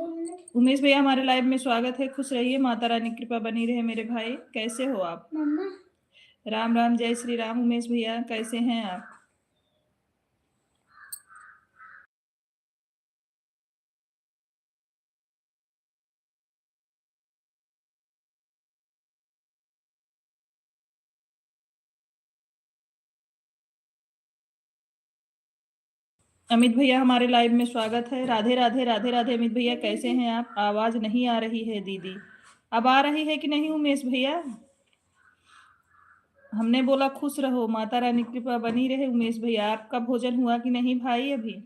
उमेश भैया हमारे लाइव में स्वागत है। खुश रहिए, माता रानी की कृपा बनी रहे। मेरे भाई कैसे हो आप? राम राम, जय श्री राम। उमेश भैया कैसे हैं आप? अमित भैया हमारे लाइव में स्वागत है। राधे राधे राधे राधे। अमित भैया कैसे हैं आप? आवाज नहीं आ रही है दीदी। अब आ रही है कि नहीं उमेश भैया? हमने बोला खुश रहो, माता रानी की कृपा बनी रहे। उमेश भैया आपका भोजन हुआ कि नहीं भाई? अभी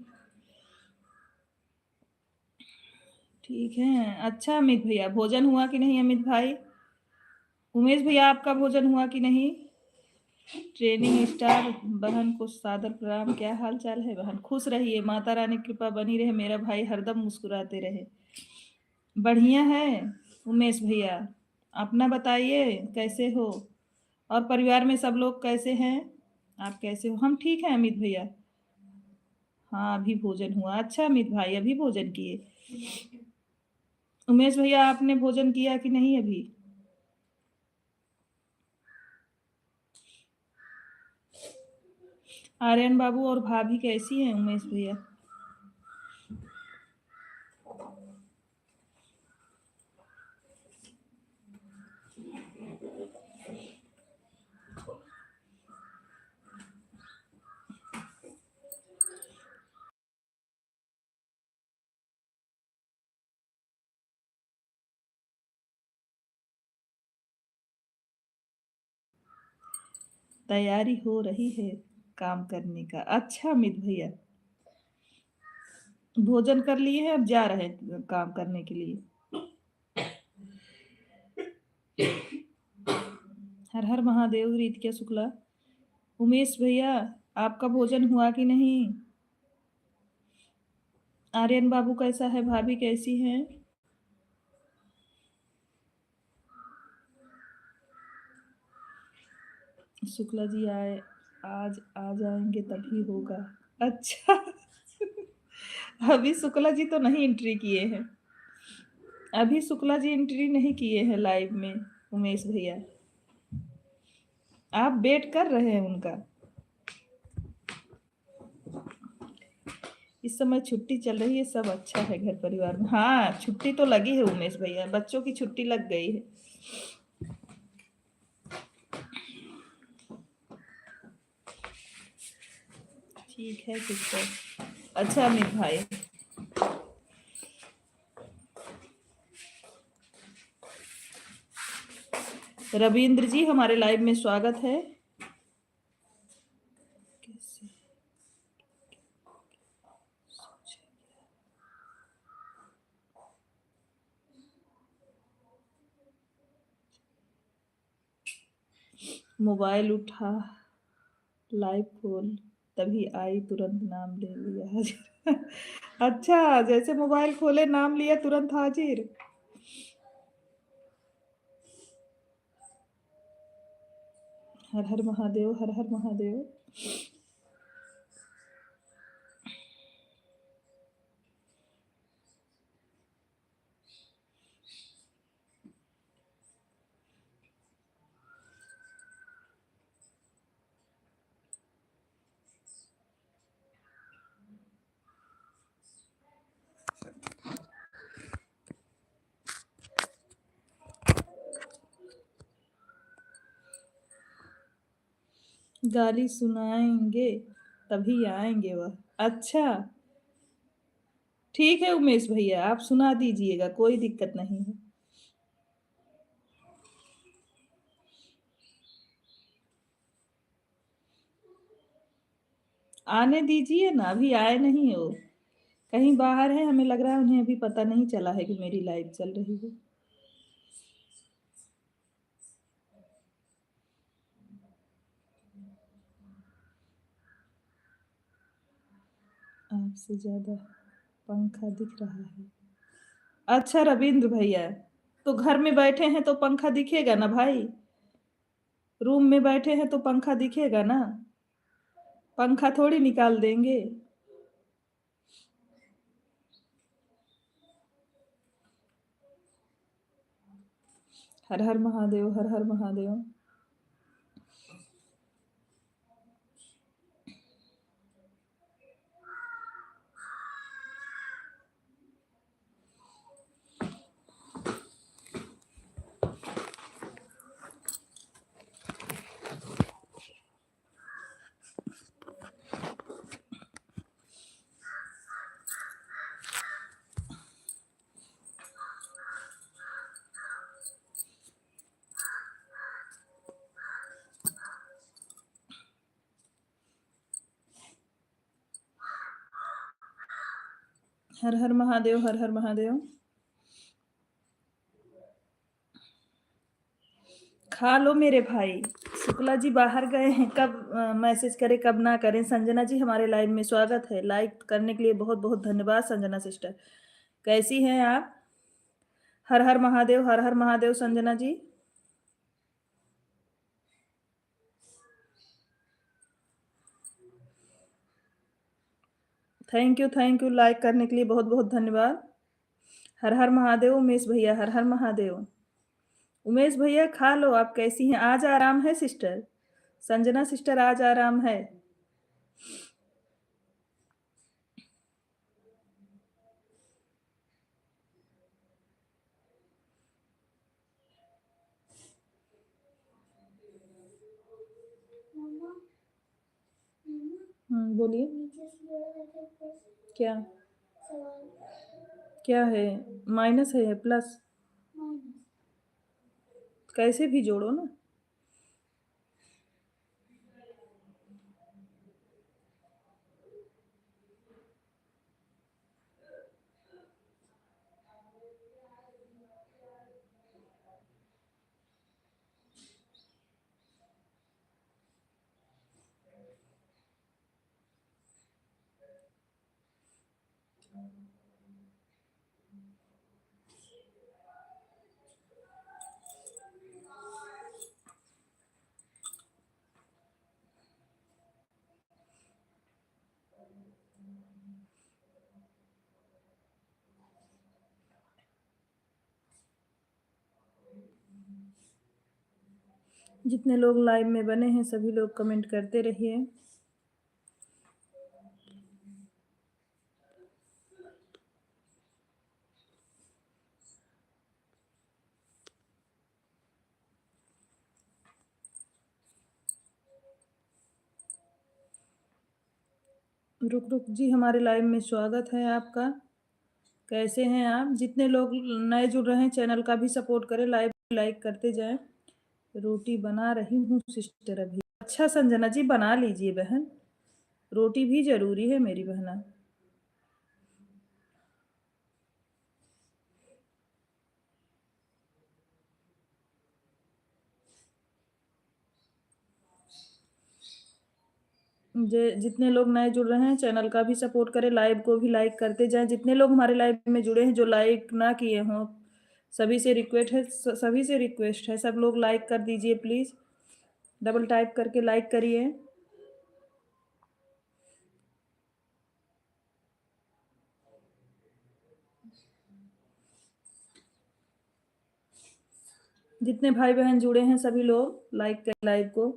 ठीक है। अच्छा अमित भैया भोजन हुआ कि नहीं अमित भाई? उमेश भैया आपका भोजन हुआ कि नहीं? ट्रेनिंग स्टार बहन को सादर प्रणाम। क्या हाल चाल है बहन? खुश रहिए, माता रानी की कृपा बनी रहे। मेरा भाई हरदम मुस्कुराते रहे। बढ़िया है उमेश भैया, अपना बताइए कैसे हो? और परिवार में सब लोग कैसे हैं? आप कैसे हो? हम ठीक हैं अमित भैया। हाँ अभी भोजन हुआ। अच्छा अमित भाई अभी भोजन किए? उमेश भैया आपने भोजन किया कि नहीं अभी? आर्यन बाबू और भाभी कैसी हैं उमेश भैया? तैयारी हो रही है काम करने का। अच्छा अमित भैया भोजन कर लिए हैं, अब जा रहे हैं काम करने के लिए। हर हर महादेव। रीतिका शुक्ला। उमेश भैया आपका भोजन हुआ कि नहीं? आर्यन बाबू कैसा है? भाभी कैसी हैं? शुक्ला जी आए, आज आ जाएंगे तभी होगा। अच्छा अभी शुक्ला जी तो नहीं एंट्री किए हैं। अभी शुक्ला जी एंट्री नहीं किए हैं लाइव में। उमेश भैया आप वेट कर रहे हैं उनका। इस समय छुट्टी चल रही है, सब अच्छा है घर परिवार में। हाँ छुट्टी तो लगी है उमेश भैया, बच्चों की छुट्टी लग गई है। ठीक है सिस्टर। अच्छा अमित भाई रविंद्र जी हमारे लाइव में स्वागत है। मोबाइल उठा, लाइव खोल, तभी आई तुरंत नाम ले लिया हाजिर अच्छा जैसे मोबाइल खोले नाम लिया तुरंत हाजिर। हर हर महादेव, हर हर महादेव। गाली सुनाएंगे तभी आएंगे वह। अच्छा ठीक है उमेश भैया आप सुना दीजिएगा, कोई दिक्कत नहीं है। आने दीजिए ना, अभी आए नहीं हो, कहीं बाहर है। हमें लग रहा है उन्हें अभी पता नहीं चला है कि मेरी लाइव चल रही है। आपसे ज्यादा पंखा दिख रहा है। अच्छा रविंद्र भैया तो घर में बैठे हैं तो पंखा दिखेगा ना भाई? रूम में बैठे हैं तो पंखा दिखेगा ना? पंखा थोड़ी निकाल देंगे। हर हर महादेव, हर हर महादेव। हर हर महादेव, हर हर महादेव। खा लो मेरे भाई। शुक्ला जी बाहर गए हैं, कब मैसेज करें कब ना करें। संजना जी हमारे लाइव में स्वागत है, लाइक करने के लिए बहुत बहुत धन्यवाद संजना सिस्टर। कैसी हैं आप? हर Har Mahadev, Har Har Mahadev Sanjana ji. Thank you like करने के लिए बहुत बहुत धन्यवाद। हर हर महादेव उमेश भैया, हर हर महादेव। उमेश भैया खा लो, आप कैसी हैं? आज आराम है सिस्टर? संजना सिस्टर आज आराम है? बोलिए। क्या क्या है? माइनस है प्लस? कैसे भी जोड़ो ना। जितने लोग लाइव में बने हैं सभी लोग कमेंट करते रहिए। रुक रुक जी हमारे लाइव में स्वागत है आपका। कैसे हैं आप? जितने लोग नए जुड़ रहे हैं चैनल का भी सपोर्ट करें, लाइव लाइक करते जाएं। रोटी बना रही हूँ सिस्टर अभी। अच्छा संजना जी बना लीजिए बहन, रोटी भी जरूरी है मेरी बहना। जितने लोग नए जुड़ रहे हैं चैनल का भी सपोर्ट करें, लाइव को भी लाइक करते जाएं। जितने लोग हमारे लाइव में जुड़े हैं जो लाइक ना किए हों सभी से रिक्वेस्ट है सब लोग लाइक कर दीजिए प्लीज़। डबल टाइप करके लाइक करिए। जितने भाई बहन जुड़े हैं सभी लोग लाइक करें लाइव को।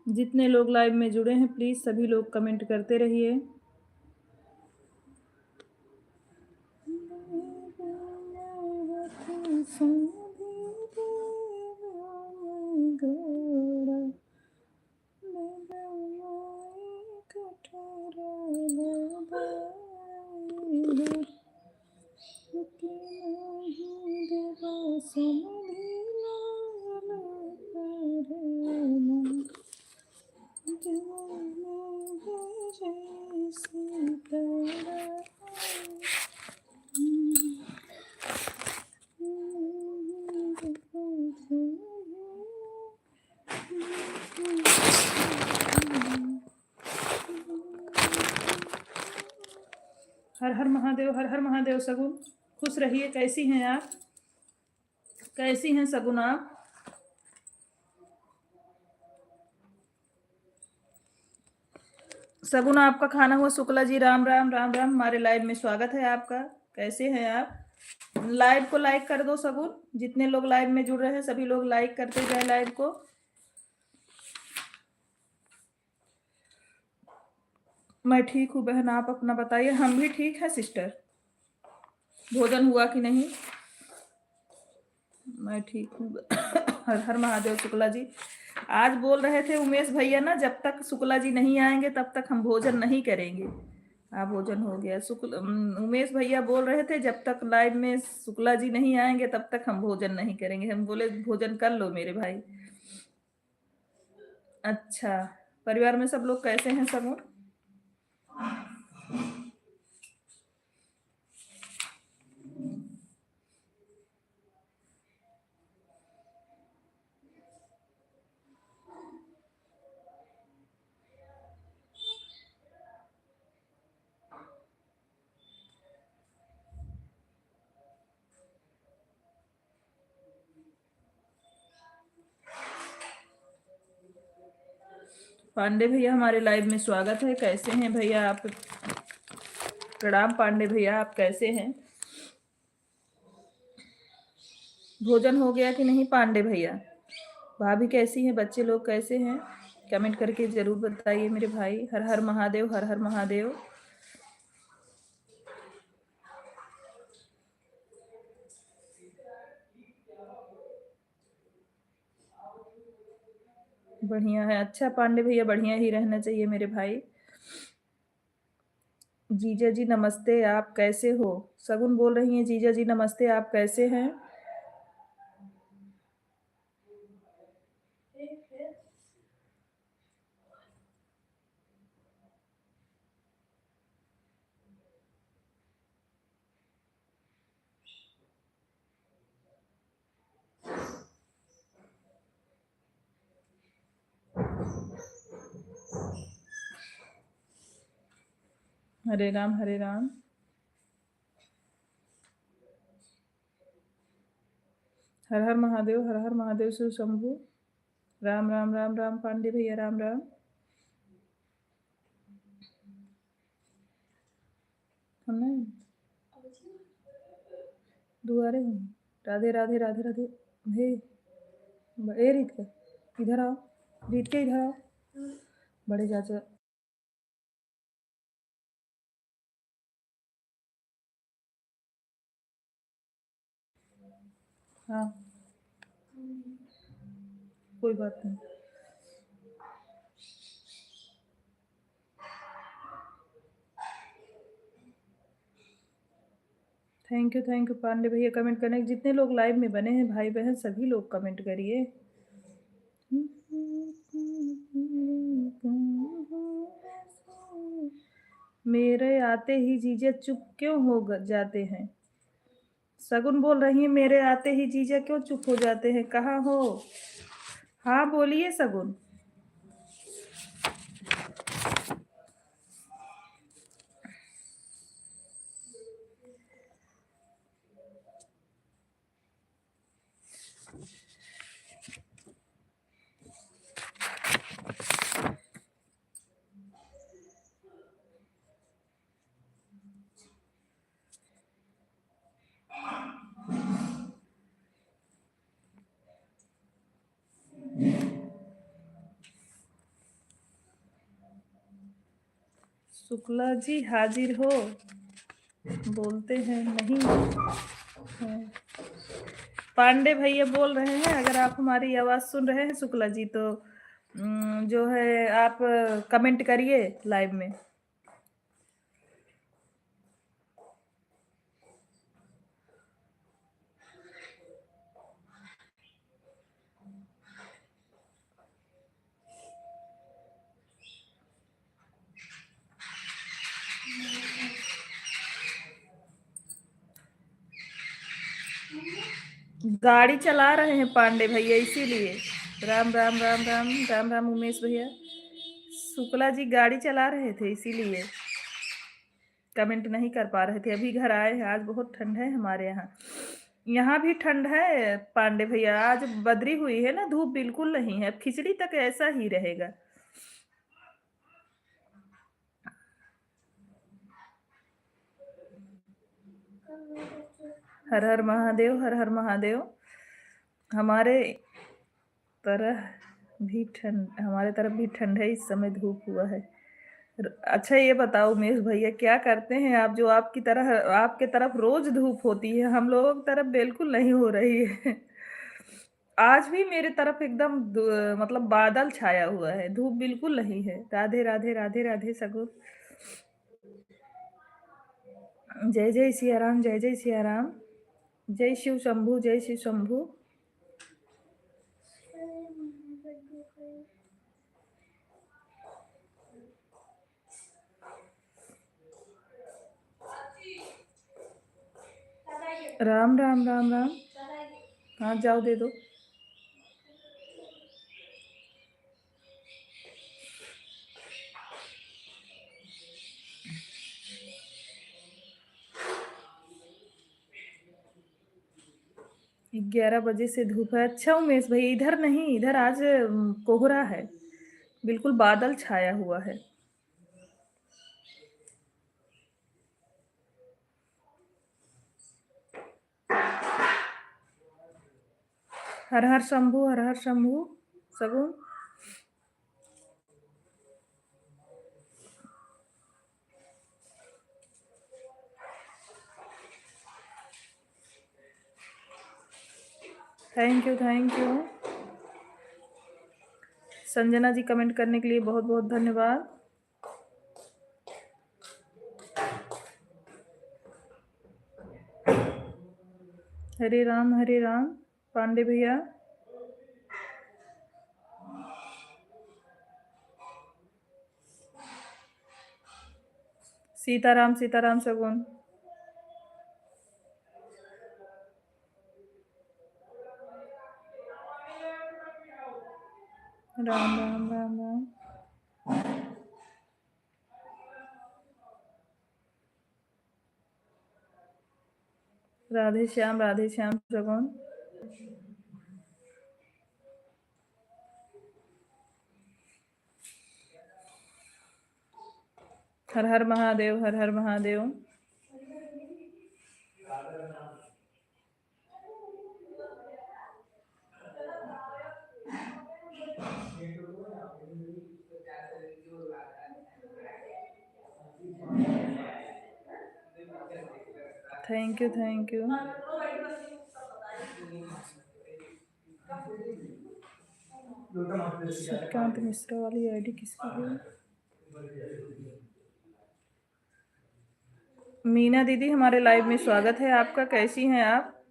जितने लोग लाइव में जुड़े हैं प्लीज़ सभी लोग कमेंट करते रहिए। हर महादेव, हर हर महादेव। सगुन खुश रहिए। कैसी हैं आप? कैसी हैं सगुन आप? सगुन आपका खाना हुआ? शुक्ला जी राम राम राम राम। हमारे लाइव में स्वागत है आपका। कैसे हैं आप? लाइव को लाइक कर दो सगुन। जितने लोग लाइव में जुड़ रहे हैं सभी लोग लाइक करते जाए लाइव को। मैं ठीक हूँ बहन, आप अपना बताइए। हम भी ठीक है सिस्टर। भोजन हुआ कि नहीं? मैं ठीक हूँ। हर हर महादेव। शुक्ला जी आज बोल रहे थे उमेश भैया ना, जब तक शुक्ला जी नहीं आएंगे तब तक हम भोजन नहीं करेंगे। हाँ भोजन हो गया। उमेश भैया बोल रहे थे जब तक लाइव में शुक्ला जी नहीं आएंगे तब तक हम भोजन नहीं करेंगे। हम बोले भोजन कर लो मेरे भाई। अच्छा, परिवार में सब लोग कैसे हैं सब? पांडे भैया हमारे लाइव में स्वागत है। कैसे हैं भैया आप? प्रणाम पांडे भैया, आप कैसे हैं? भोजन हो गया कि नहीं पांडे भैया? भाभी कैसी हैं? बच्चे लोग कैसे हैं? कमेंट करके जरूर बताइए मेरे भाई। हर हर महादेव, हर हर महादेव। बढ़िया है। अच्छा पांडे भैया, बढ़िया ही रहना चाहिए मेरे भाई। जीजा जी नमस्ते, आप कैसे हो? सगुन बोल रही हैं जीजा जी नमस्ते, आप कैसे हैं? हरे राम हरे राम। हर हर महादेव, हर हर महादेव। शिव शंभु। राम राम राम राम पांडे भैया, राम राम। हमने दुआरे हूँ। राधे राधे राधे राधे। हे ए रीत के इधर आओ। रीत के इधर आओ। बड़े चाचा। हाँ कोई बात नहीं। थैंक यू पांडे भैया कमेंट करने। जितने लोग लाइव में बने हैं भाई बहन सभी लोग कमेंट करिए। मेरे आते ही जीजा चुप क्यों हो जाते हैं? सगुन बोल रही है मेरे आते ही जीजा क्यों चुप हो जाते हैं? कहाँ हो? हाँ बोलिए सगुन। शुक्ला जी हाजिर हो? बोलते हैं नहीं है। पांडे भैया बोल रहे हैं अगर आप हमारी आवाज सुन रहे हैं शुक्ला जी तो जो है आप कमेंट करिए लाइव में। गाड़ी चला रहे हैं पांडे भैया इसीलिए। राम राम राम राम राम राम उमेश भैया। शुक्ला जी गाड़ी चला रहे थे इसीलिए। कमेंट नहीं कर पा रहे थे, अभी घर आए हैं। आज बहुत ठंड है हमारे यहाँ। यहाँ भी ठंड है पांडे भैया, आज बदरी हुई है ना, धूप बिल्कुल नहीं है। खिचड़ी तक ऐसा ही रहेगा। हर हर महादेव, हर हर महादेव। हमारे हमारे तरफ भी ठंड है, इस समय धूप हुआ है। अच्छा ये बताओ उमेश भैया, क्या करते हैं आप जो आपके तरफ रोज धूप होती है, हम लोगों की तरफ बिल्कुल नहीं हो रही है। आज भी मेरे तरफ एकदम मतलब बादल छाया हुआ है, धूप बिल्कुल नहीं है। राधे राधे राधे राधे सगुन। जय जय सिया राम, जय जय सिया राम। जय शिव शंभू, जय शिव शंभू। राम राम राम राम। हाँ जाओ दे दो। ग्यारह बजे से धूप है। अच्छा उमेश भाई, इधर नहीं, इधर आज कोहरा है, बिल्कुल बादल छाया हुआ है। हर हर शंभू, हर हर शंभू सगुन। Thank you, thank you. Sanjana ji comment करने के लिए बहुत बहुत धन्यवाद। हरे राम पांडे भैया। सीताराम सीताराम सगुन। Ram Ram Ram Ram. Radhe Shyam Sagun. Har Har Mahadev, Har Har Mahadev. Thank you, thank you. Shrikant Mishra वाली आईडी किसकी है? मीना दीदी हमारे लाइव में स्वागत है आपका, कैसी हैं आप?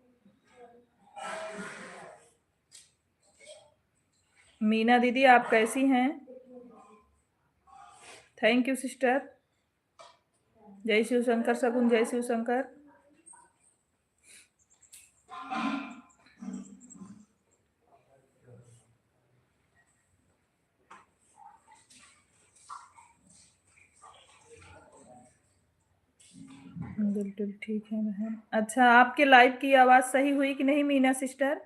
मीना दीदी आप कैसी हैं? Thank you sister. जय शिव शंकर सगुन, जय शिव शंकर। बिल्कुल ठीक है बहन। अच्छा आपके लाइव की आवाज सही हुई कि नहीं मीना सिस्टर?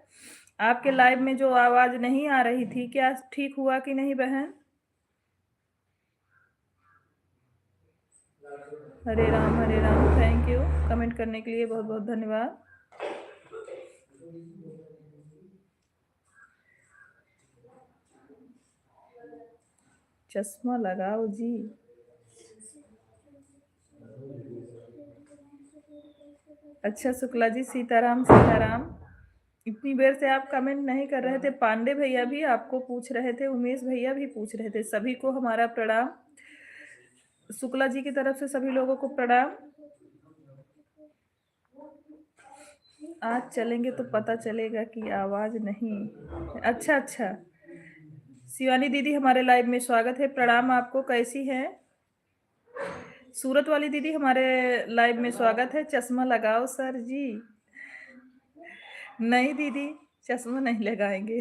आपके लाइव में जो आवाज नहीं आ रही थी, क्या ठीक हुआ कि नहीं बहन? हरे राम, थैंक यू कमेंट करने के लिए बहुत बहुत धन्यवाद। चश्मा लगाओ जी। अच्छा शुक्ला जी, सीताराम सीताराम। इतनी देर से आप कमेंट नहीं कर रहे थे। पांडे भैया भी आपको पूछ रहे थे, उमेश भैया भी पूछ रहे थे। सभी को हमारा प्रणाम। शुक्ला जी की तरफ से सभी लोगों को प्रणाम। आज चलेंगे तो पता चलेगा कि आवाज नहीं। अच्छा अच्छा। शिवानी दीदी हमारे लाइव में स्वागत है, प्रणाम आपको, कैसी हैं? सूरत वाली दीदी हमारे लाइव में स्वागत है। चश्मा लगाओ सर जी। नहीं दीदी, चश्मा नहीं लगाएंगे।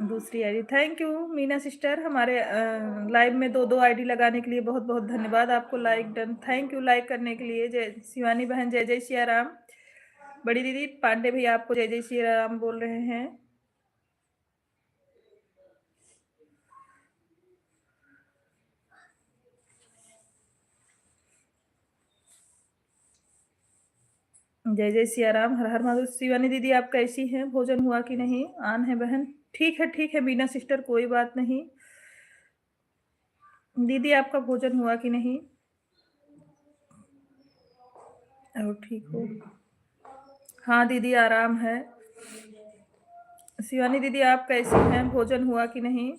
दूसरी ID. Thank you Meena sister, हमारे लाइव में दो दो आईडी लगाने के लिए बहुत बहुत धन्यवाद आपको। Like done, thank you like करने के लिए। जय शिवानी बहन, जय जय सिया राम। बड़ी दीदी पांडे भैया आपको जय जय सिया राम बोल रहे हैं। जय जय सिया राम, हर हर महादेव। शिवानी दीदी आप कैसी हैं, भोजन हुआ कि नहीं? आन है बहन, ठीक है मीना सिस्टर, कोई बात नहीं। दीदी आपका भोजन हुआ कि नहीं? और ठीक हो? हाँ दीदी आराम है। शिवानी दीदी आप कैसी हैं, भोजन हुआ कि नहीं?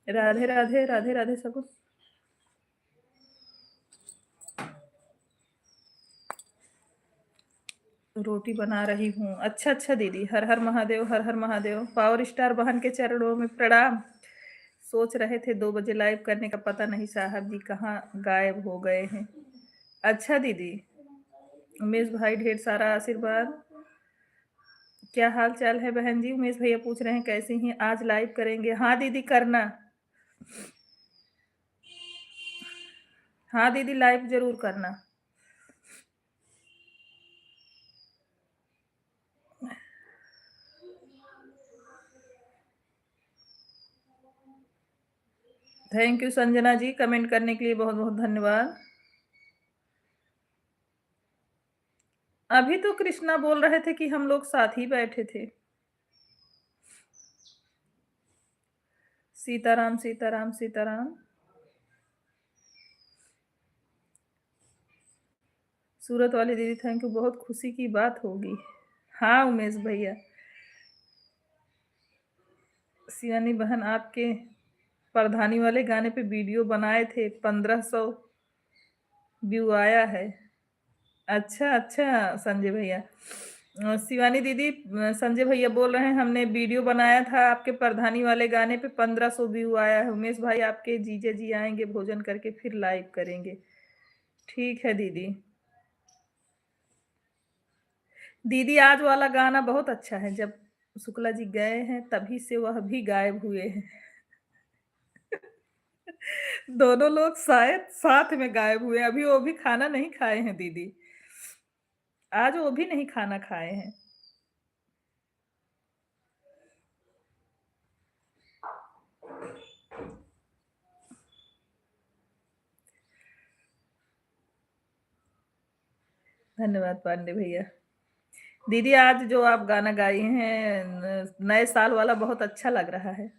राधे राधे, राधे राधे सबको। रोटी बना रही हूँ। अच्छा अच्छा दीदी, हर हर महादेव, हर हर महादेव। पावर स्टार बहन के चरणों में प्रणाम। सोच रहे थे 2 बजे लाइव करने का, पता नहीं साहब जी कहाँ गायब हो गए हैं। अच्छा दीदी, उमेश भाई ढेर सारा आशीर्वाद। क्या हाल चाल है बहन जी? उमेश भैया पूछ रहे हैं कैसे हैं, आज लाइव करेंगे? हाँ दीदी करना। हाँ दीदी लाइव जरूर करना। Thank you Sanjana ji, comment करने के लिए बहुत बहुत धन्यवाद। अभी तो कृष्णा बोल रहे थे कि हम लोग साथ ही बैठे थे। सीताराम सीताराम सीताराम। सूरत वाली दीदी थैंक यू, बहुत खुशी की बात होगी। हाँ उमेश भैया। सियानी बहन आपके प्रधानी वाले गाने पे वीडियो बनाए थे, 1500 व्यू आया है। अच्छा अच्छा संजय भैया। शिवानी दीदी, संजय भैया बोल रहे हैं हमने वीडियो बनाया था आपके प्रधानी वाले गाने पे, 1500 व्यू आया है। उमेश भाई आपके जीजा जी आएंगे भोजन करके फिर लाइव करेंगे। ठीक है दीदी। दीदी आज वाला गाना बहुत अच्छा है, जब शुक्ला जी गए हैं तभी से वह भी गायब हुए हैं। दोनों लोग शायद साथ में गायब हुए, अभी वो भी खाना नहीं खाए हैं दीदी। आज वो भी नहीं खाना खाए हैं। धन्यवाद पांडे भैया। दीदी आज जो आप गाना गाई हैं नए साल वाला, बहुत अच्छा लग रहा है।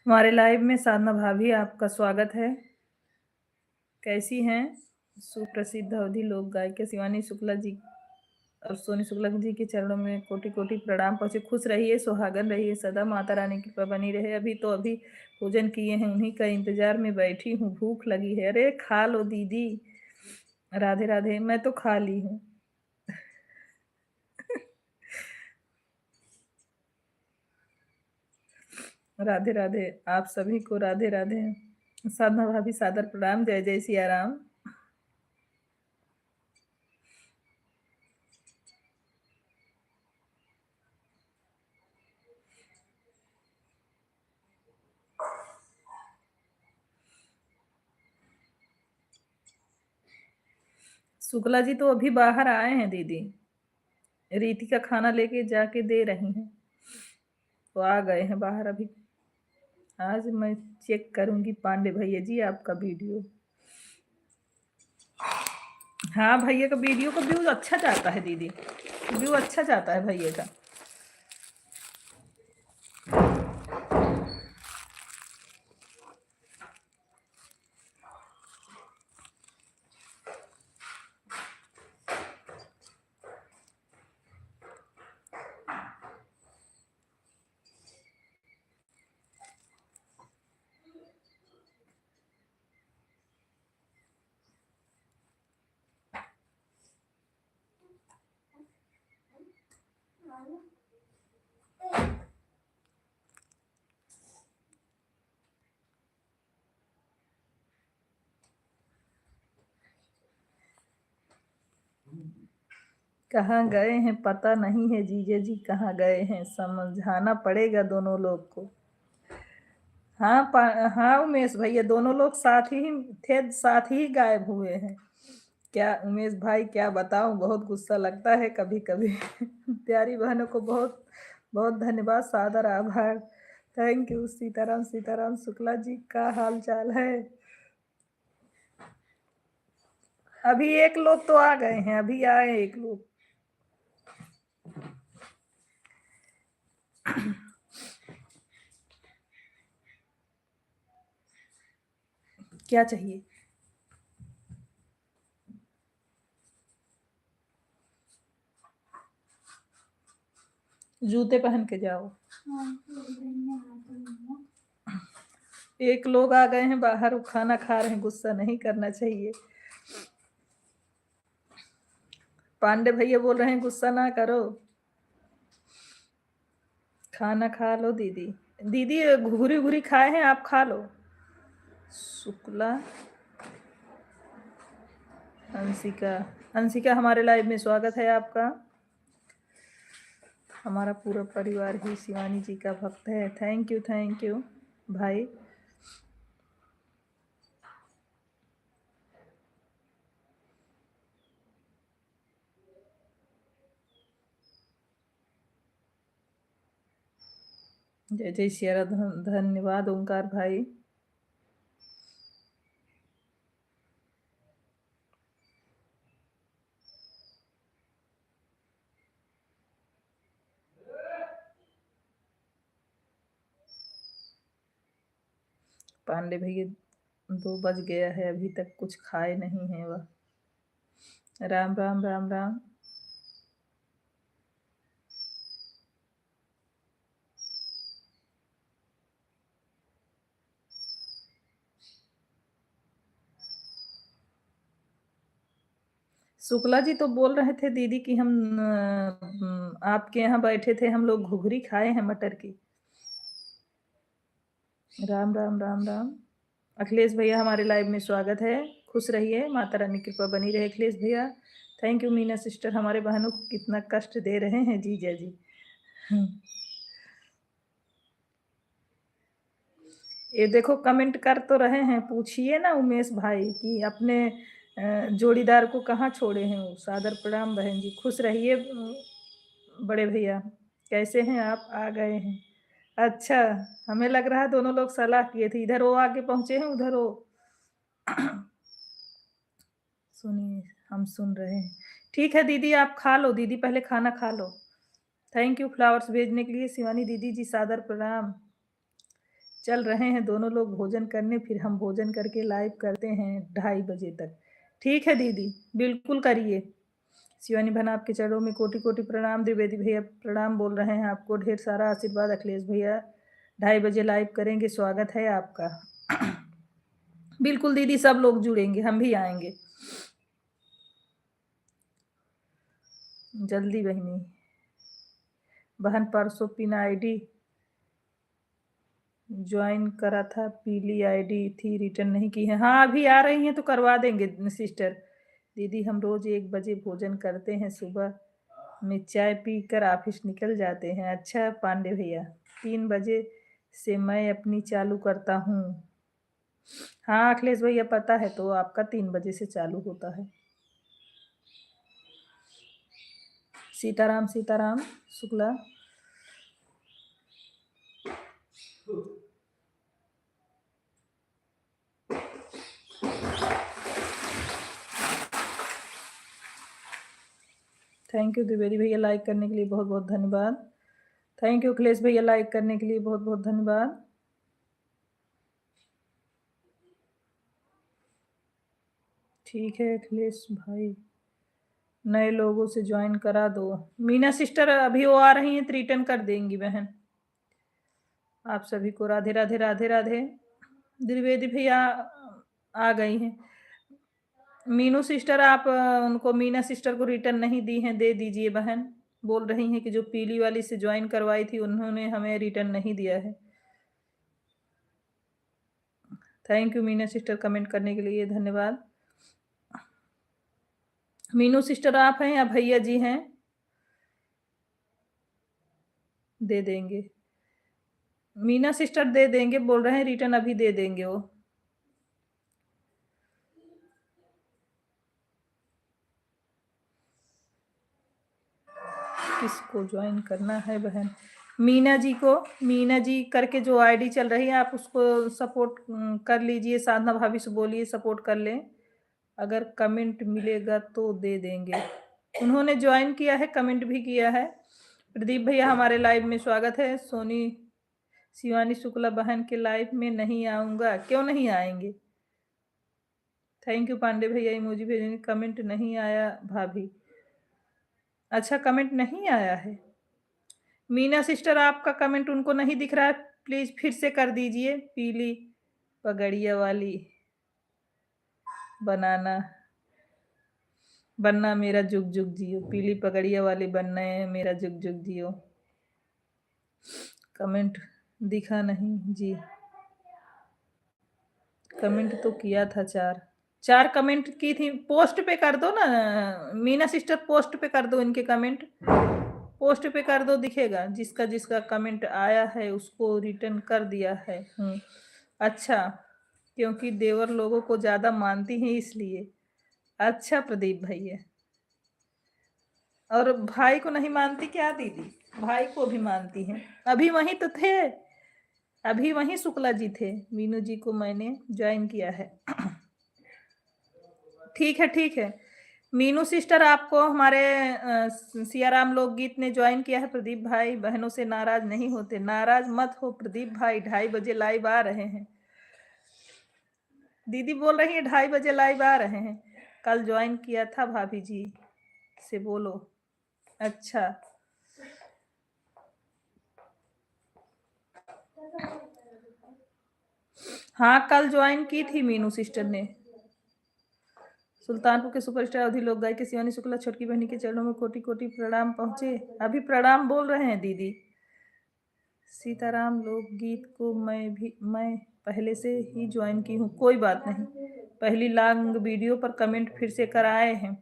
हमारे लाइव में साधना भाभी आपका स्वागत है। कैसी हैं? सुप्रसिद्ध अवधि लोक गायिका शिवानी शुक्ला जी और सोनी शुक्ला जी के चरणों में कोटि कोटि प्रणाम पहुंचे। खुश रहिए, सुहागन रहिए, सदा माता रानी की कृपा बनी रहे। अभी पूजन किए हैं, उन्हीं का इंतजार में बैठी हूँ, भूख लगी है। अरे खा लो दीदी। राधे राधे, मैं तो खा ली हूँ। राधे राधे, आप सभी को राधे राधे। साधना भाभी सादर प्रणाम, जय जय सिया राम। शुक्ला जी तो अभी बाहर आए हैं दीदी, रीति का खाना लेके जाके दे रही हैं, तो आ गए हैं बाहर अभी। आज मैं चेक करूंगी पांडे भैया जी आपका वीडियो। हाँ भैया का वीडियो का व्यू अच्छा जाता है दीदी, व्यू अच्छा जाता है भैया का। कहाँ गए हैं पता नहीं है जीजा जी, कहाँ गए हैं, समझाना पड़ेगा दोनों लोग को। हाँ हाँ उमेश भैया, दोनों लोग साथ ही थे, साथ ही गायब हुए हैं। क्या उमेश भाई क्या बताऊं, बहुत गुस्सा लगता है कभी कभी। प्यारी बहनों को बहुत बहुत धन्यवाद, सादर आभार, थैंक यू। सीताराम सीताराम शुक्ला जी, का हाल चाल है? अभी एक लोग तो आ गए हैं, अभी आए एक लोग। क्या चाहिए? जूते पहन के जाओ। एक लोग आ गए हैं बाहर, वो खाना खा रहे हैं, गुस्सा नहीं करना चाहिए। पांडे भैया बोल रहे हैं गुस्सा ना करो, खाना खा लो। दीदी दीदी घुघरी घुरी खाए हैं, आप खा लो। शुक्ला, अंशिका, अंशिका हमारे लाइव में स्वागत है आपका। हमारा पूरा परिवार ही शिवानी जी का भक्त है। थैंक यू भाई। जय जय सिया, धन्यवाद ओंकार भाई। पांडे भैया 2 बज गया है, अभी तक कुछ खाए नहीं है वह। राम राम राम राम। शुक्ला जी तो बोल रहे थे दीदी कि हम आपके यहाँ बैठे थे, हम लोग घुघरी खाए हैं मटर की। राम राम राम राम। अखिलेश भैया हमारे लाइव में स्वागत है, खुश रहिए, माता रानी की कृपा बनी रहे अखिलेश भैया। थैंक यू मीना सिस्टर, हमारे बहनों को कितना कष्ट दे रहे हैं जीजा जी। ये देखो कमेंट कर तो रहे हैं, पूछिए ना उमेश भाई कि अपने जोड़ीदार को कहाँ छोड़े हैं वो। सादर प्रणाम बहन जी, खुश रहिए। बड़े भैया कैसे हैं आप? आ गए हैं, अच्छा। हमें लग रहा है दोनों लोग सलाह किए थे, इधर वो आके पहुंचे हैं, उधर वो। सुनिए, हम सुन रहे हैं। ठीक है दीदी, आप खा लो, दीदी पहले खाना खा लो। थैंक यू फ्लावर्स भेजने के लिए शिवानी दीदी जी, सादर प्रणाम। चल रहे हैं दोनों लोग भोजन करने, फिर हम भोजन करके लाइव करते हैं 2:30 बजे तक। ठीक है दीदी, बिल्कुल करिए। शिवानी बहन आपके चरणों में कोटि कोटि प्रणाम। द्विवेदी भैया प्रणाम बोल रहे हैं आपको, ढेर सारा आशीर्वाद। अखिलेश भैया 2:30 बजे लाइव करेंगे, स्वागत है आपका। बिल्कुल दीदी, सब लोग जुड़ेंगे, हम भी आएंगे जल्दी। बहनी बहन परसों पिन आईडी ज्वाइन करा था, पीली आईडी थी, रिटर्न नहीं की है। हाँ अभी आ रही हैं तो करवा देंगे सिस्टर। दीदी हम रोज 1 बजे भोजन करते हैं, सुबह में चाय पी कर ऑफिस निकल जाते हैं। अच्छा पांडे भैया, 3 बजे से मैं अपनी चालू करता हूँ। हाँ अखिलेश भैया पता है, तो आपका 3 बजे से चालू होता है। सीताराम सीताराम शुक्ला। थैंक यू द्विवेदी भैया, लाइक करने के लिए बहुत बहुत धन्यवाद। थैंक यू अखिलेश भैया, लाइक करने के लिए बहुत बहुत धन्यवाद। ठीक है अखिलेश भाई, नए लोगों से ज्वाइन करा दो। मीना सिस्टर अभी वो आ रही हैं तो रिटर्न कर देंगी बहन। आप सभी को राधे राधे राधे राधे। द्विवेदी भैया आ गई हैं। मीनू सिस्टर आप उनको, मीना सिस्टर को रिटर्न नहीं दी हैं, दे दीजिए बहन। बोल रही हैं कि जो पीली वाली से ज्वाइन करवाई थी उन्होंने हमें रिटर्न नहीं दिया है। Thank you Meena sister, comment करने के लिए धन्यवाद। मीनू सिस्टर आप हैं या भैया जी हैं? दे देंगे। मीना सिस्टर दे देंगे, बोल रहे हैं रिटर्न अभी दे देंगे वो। किसको ज्वाइन करना है बहन? मीना जी को, मीना जी करके जो आईडी चल रही है आप उसको सपोर्ट कर लीजिए, साधना भाभी से बोलिए सपोर्ट कर लें, अगर कमेंट मिलेगा तो दे देंगे। उन्होंने ज्वाइन किया है, कमेंट भी किया है। प्रदीप भैया हमारे लाइव में स्वागत है। सोनी शिवानी शुक्ला बहन के लाइव में नहीं आऊंगा, क्यों नहीं आएंगे? थैंक यू पांडे भैया, इमोजी भेजने। कमेंट नहीं आया भाभी। अच्छा, कमेंट नहीं आया है। मीना सिस्टर आपका कमेंट उनको नहीं दिख रहा है, प्लीज फिर से कर दीजिए। पीली पगड़िया वाली बनाना बनना मेरा जुग जुग जियो। पीली पगड़िया वाली बनना है मेरा जुग जुग जियो। कमेंट दिखा नहीं जी। कमेंट तो किया था, चार कमेंट की थी। पोस्ट पे कर दो ना मीना सिस्टर, पोस्ट पे कर दो इनके कमेंट, पोस्ट पे कर दो, दिखेगा। जिसका जिसका कमेंट आया है उसको रिटर्न कर दिया है। अच्छा, क्योंकि देवर लोगों को ज्यादा मानती हैं इसलिए। अच्छा प्रदीप भैया, और भाई को नहीं मानती क्या दीदी? भाई को भी मानती हैं। अभी वहीं तो थे, अभी वहीं शुक्ला जी थे। मीनू जी को मैंने ज्वाइन किया है। ठीक है ठीक है। मीनू सिस्टर आपको हमारे सियाराम लोकगीत ने ज्वाइन किया है। प्रदीप भाई बहनों से नाराज नहीं होते। नाराज मत हो प्रदीप भाई, 2:30 बजे लाइव आ रहे हैं। दीदी बोल रही है 2:30 बजे लाइव आ रहे हैं। कल ज्वाइन किया था भाभी जी से बोलो। अच्छा, हाँ कल ज्वाइन की थी मीनू सिस्टर ने। सुल्तानपुर के सुपरस्टार अवधि लोक गायिका शिवानी शुक्ला छोटकी बहनी के चरणों में कोटि कोटि प्रणाम पहुंचे। अभी प्रणाम बोल रहे हैं दीदी। सीताराम लोकगीत को मैं पहले से ही ज्वाइन की हूँ। कोई बात नहीं, पहली लॉन्ग वीडियो पर कमेंट फिर से कर आए हैं।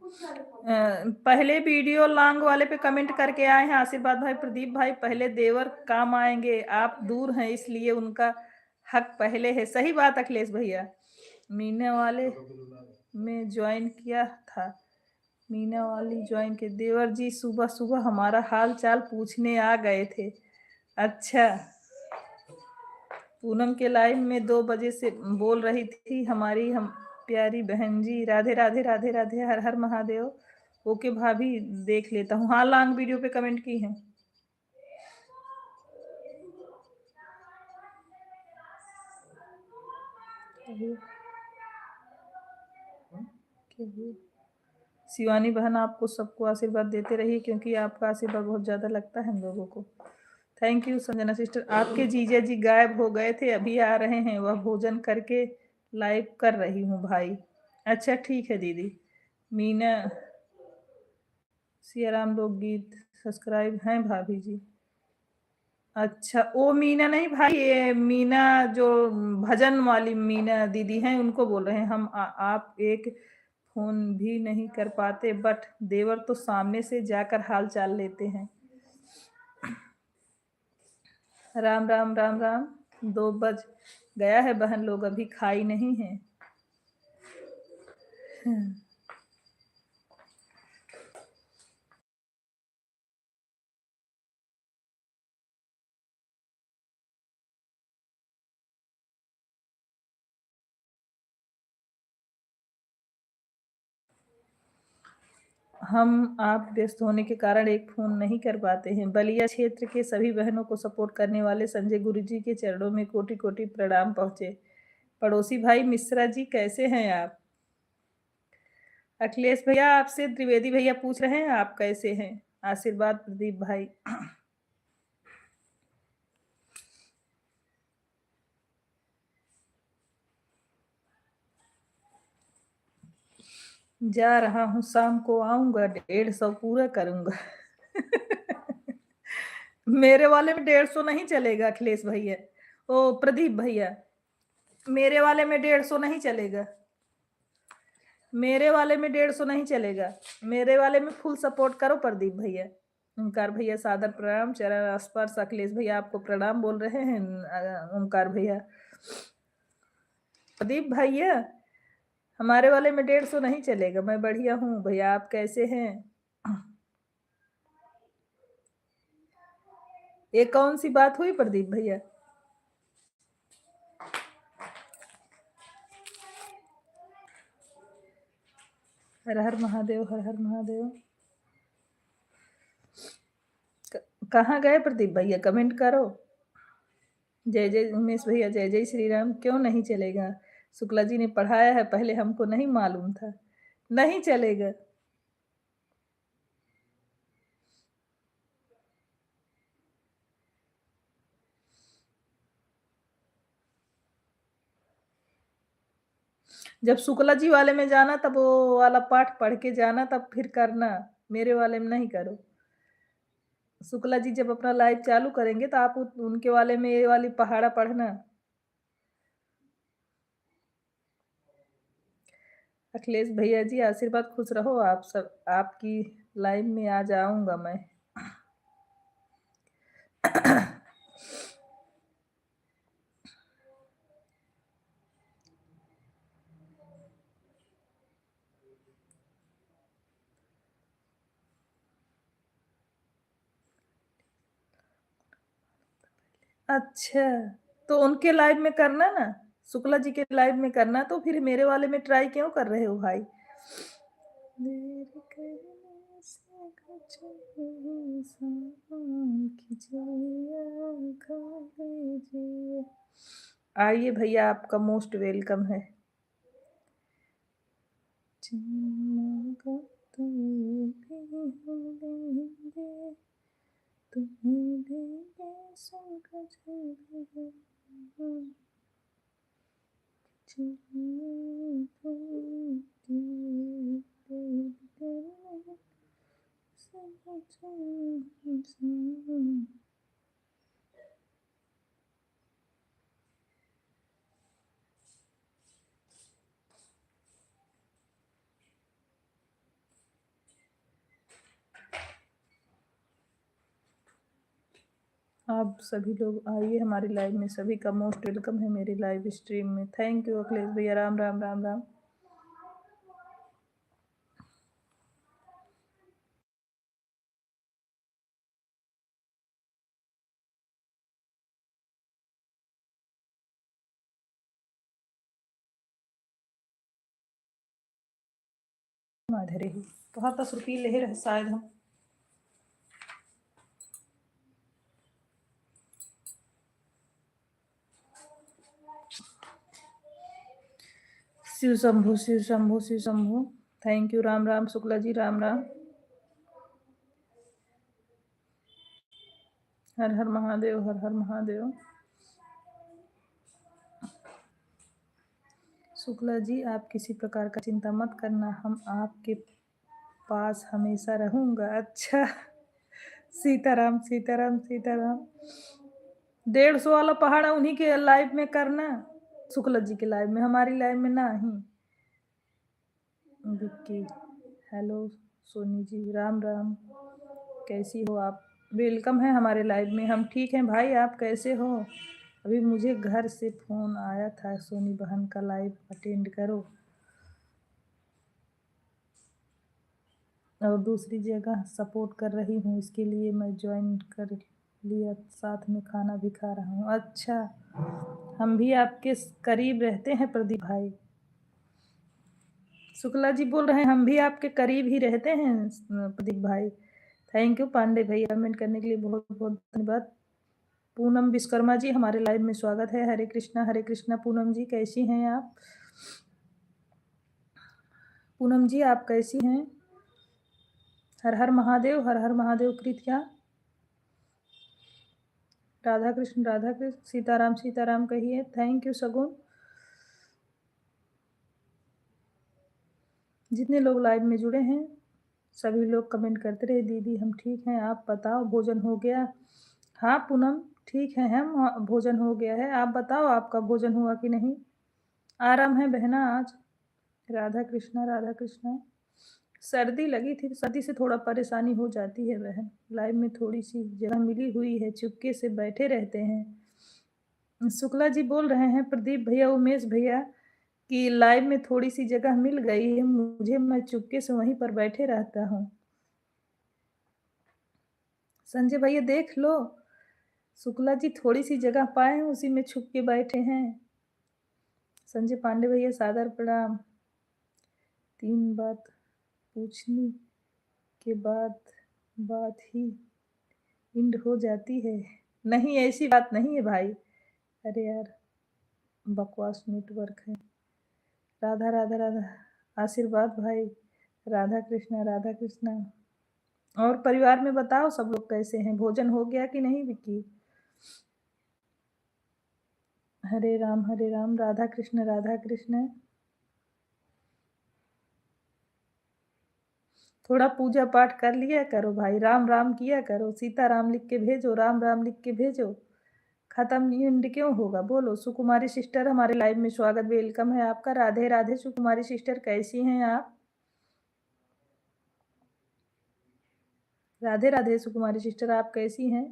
पहले वीडियो लॉन्ग वाले पे कमेंट करके आए हैं आशीर्वाद भाई, प्रदीप भाई पहले देवर काम आएंगे, आप दूर हैं इसलिए उनका हक पहले है। सही बात अखिलेश भैया। मीना वाले में ज्वाइन किया था, मीना वाली ज्वाइन के देवर जी सुबह सुबह हमारा हाल चाल पूछने आ गए थे। अच्छा, पूनम के लाइव में 2 बजे से बोल रही थी हमारी हम प्यारी बहन जी। राधे राधे राधे राधे, हर हर महादेव। ओके भाभी, देख लेता हूँ। हाँ लॉन्ग वीडियो पे कमेंट की है। शिवानी बहन आपको सबको आशीर्वाद देते रहिए, क्योंकि आपका आशीर्वाद बहुत ज्यादा लगता है हम लोगों को। Thank you Sanjana sister. आपके जीजा जी गायब हो गए थे, अभी आ रहे हैं। वह भोजन करके लाइव कर रही हूँ भाई। अच्छा ठीक है दीदी। मीना सियाराम लोकगीत सब्सक्राइब हैं भाभी जी। अच्छा, वो मीना नहीं भाई, ये मीना जो भजन वाली मीना दीदी हैं उनको बोल रहे हैं हम। आप एक फोन भी नहीं कर पाते, बट देवर तो सामने से जाकर हाल चाल लेते हैं। राम राम राम राम। 2 बज गया है बहन, लोग अभी खाई नहीं है। हम आप व्यस्त होने के कारण एक फोन नहीं कर पाते हैं। बलिया क्षेत्र के सभी बहनों को सपोर्ट करने वाले संजय गुरुजी के चरणों में कोटि कोटि प्रणाम पहुंचे। पड़ोसी भाई मिश्रा जी कैसे हैं आप? अखिलेश भैया आपसे त्रिवेदी भैया पूछ रहे हैं आप कैसे हैं? आशीर्वाद प्रदीप भाई। जा रहा हूँ, शाम को आऊंगा, 150 पूरा करूंगा। मेरे वाले में 150 नहीं चलेगा अखिलेश भैया, ओ प्रदीप भैया, मेरे वाले में 150 नहीं चलेगा। मेरे वाले में 150 नहीं चलेगा, मेरे वाले में फुल सपोर्ट करो प्रदीप भैया। ओंकार भैया सादर प्रणाम, चरण स्पर्श। अखिलेश भैया आपको प्रणाम बोल रहे हैं। ओंकार भैया, प्रदीप भैया हमारे वाले में 150 नहीं चलेगा। मैं बढ़िया हूँ भैया, आप कैसे हैं? ये कौन सी बात हुई प्रदीप भैया? हर हर महादेव, हर हर महादेव। कहाँ गए प्रदीप भैया? कमेंट करो। जय जय उमेश भैया, जय जय श्री राम। क्यों नहीं चलेगा? शुक्ला जी ने पढ़ाया है, पहले हमको नहीं मालूम था। नहीं चलेगा। जब शुक्ला जी वाले में जाना तब वो वाला पाठ पढ़ के जाना, तब फिर करना। मेरे वाले में नहीं करो। शुक्ला जी जब अपना लाइव चालू करेंगे तो आप उनके वाले में ये वाली पहाड़ा पढ़ना। अखिलेश भैया जी आशीर्वाद, खुश रहो आप सब। आपकी लाइव में आ जाऊंगा मैं। अच्छा, तो उनके लाइव में करना ना, शुक्ला जी के लाइव में करना। तो फिर मेरे वाले में ट्राई क्यों कर रहे हो भाई? देर करने से कुछ नहीं कीजिए, खा लीजिए। आइए भैया, आपका मोस्ट वेलकम है। तुम्हें देंगे सबका आप सभी लोग आइए हमारी लाइव में। सभी का मोस्ट वेलकम है मेरी लाइव स्ट्रीम में। थैंक यू अखिलेश भैया। राम राम राम राम। माधरे ही कहा था सुरपी लहर है शायद हम। शिव शंभु, शिव शंभु, शिव शंभु। Thank you. राम राम शुक्ला जी, राम राम। हर हर महादेव, हर हर महादेव। शुक्ला जी आप किसी प्रकार का चिंता मत करना, हम आपके पास हमेशा रहूंगा। अच्छा, सीताराम सीताराम सीताराम। 150 वाला पहाड़ा उन्हीं के लाइव में करना, शुक्ला जी के लाइव में, हमारी लाइव में ना ही। विक्की, हेलो सोनी जी, राम राम। कैसी हो आप? वेलकम है हमारे लाइव में। हम ठीक हैं भाई, आप कैसे हो? अभी मुझे घर से फ़ोन आया था, सोनी बहन का लाइव अटेंड करो। और दूसरी जगह सपोर्ट कर रही हूँ, इसके लिए मैं ज्वाइन कर लिया, साथ में खाना भी खा रहा हूँ। अच्छा, हम भी आपके करीब रहते हैं प्रदीप भाई। शुक्ला जी बोल रहे हैं हम भी आपके करीब ही रहते हैं प्रदीप भाई। थैंक यू पांडे भाई, कमेंट करने के लिए बहुत बहुत धन्यवाद। पूनम विश्वकर्मा जी हमारे लाइव में स्वागत है। हरे कृष्णा हरे कृष्णा। पूनम जी कैसी हैं आप? पूनम जी आप कैसी हैं? हर हर महादेव, हर हर महादेव। कृत्या, राधा कृष्ण सीताराम सीताराम कहिए। थैंक यू सगुन। जितने लोग लाइव में जुड़े हैं सभी लोग कमेंट करते रहे। दीदी हम ठीक हैं, आप बताओ भोजन हो गया? हाँ पूनम ठीक है, हम भोजन हो गया है। आप बताओ आपका भोजन हुआ कि नहीं? आराम है बहना आज? राधा कृष्णा राधा कृष्णा। सर्दी लगी थी, सर्दी से थोड़ा परेशानी हो जाती है बहन। लाइव में थोड़ी सी जगह मिली हुई है, चुपके से बैठे रहते हैं। शुक्ला जी बोल रहे हैं प्रदीप भैया उमेश भैया कि लाइव में थोड़ी सी जगह मिल गई है मुझे, मैं चुपके से वहीं पर बैठे रहता हूँ। संजय भैया देख लो, शुक्ला जी थोड़ी सी जगह पाए हैं उसी में छुप के बैठे हैं। संजय पांडे भैया सादर प्रणाम। 3 बात पूछने के बाद बात ही इंड हो जाती है। नहीं ऐसी बात नहीं है भाई। अरे यार बकवास नेटवर्क है। राधा राधा राधा आशीर्वाद भाई। राधा कृष्णा राधा कृष्णा। और परिवार में बताओ सब लोग कैसे हैं, भोजन हो गया कि नहीं विक्की? हरे राम राधा कृष्ण राधा कृष्ण। थोड़ा पूजा पाठ कर लिया करो भाई, राम राम किया करो, सीता राम लिख के भेजो, राम राम लिख के भेजो। खत्म इंड क्यों होगा बोलो। सुकुमारी सिस्टर हमारे लाइव में स्वागत वेलकम है आपका। राधे राधे सुकुमारी सिस्टर, कैसी हैं आप? राधे राधे सुकुमारी सिस्टर, आप कैसी हैं?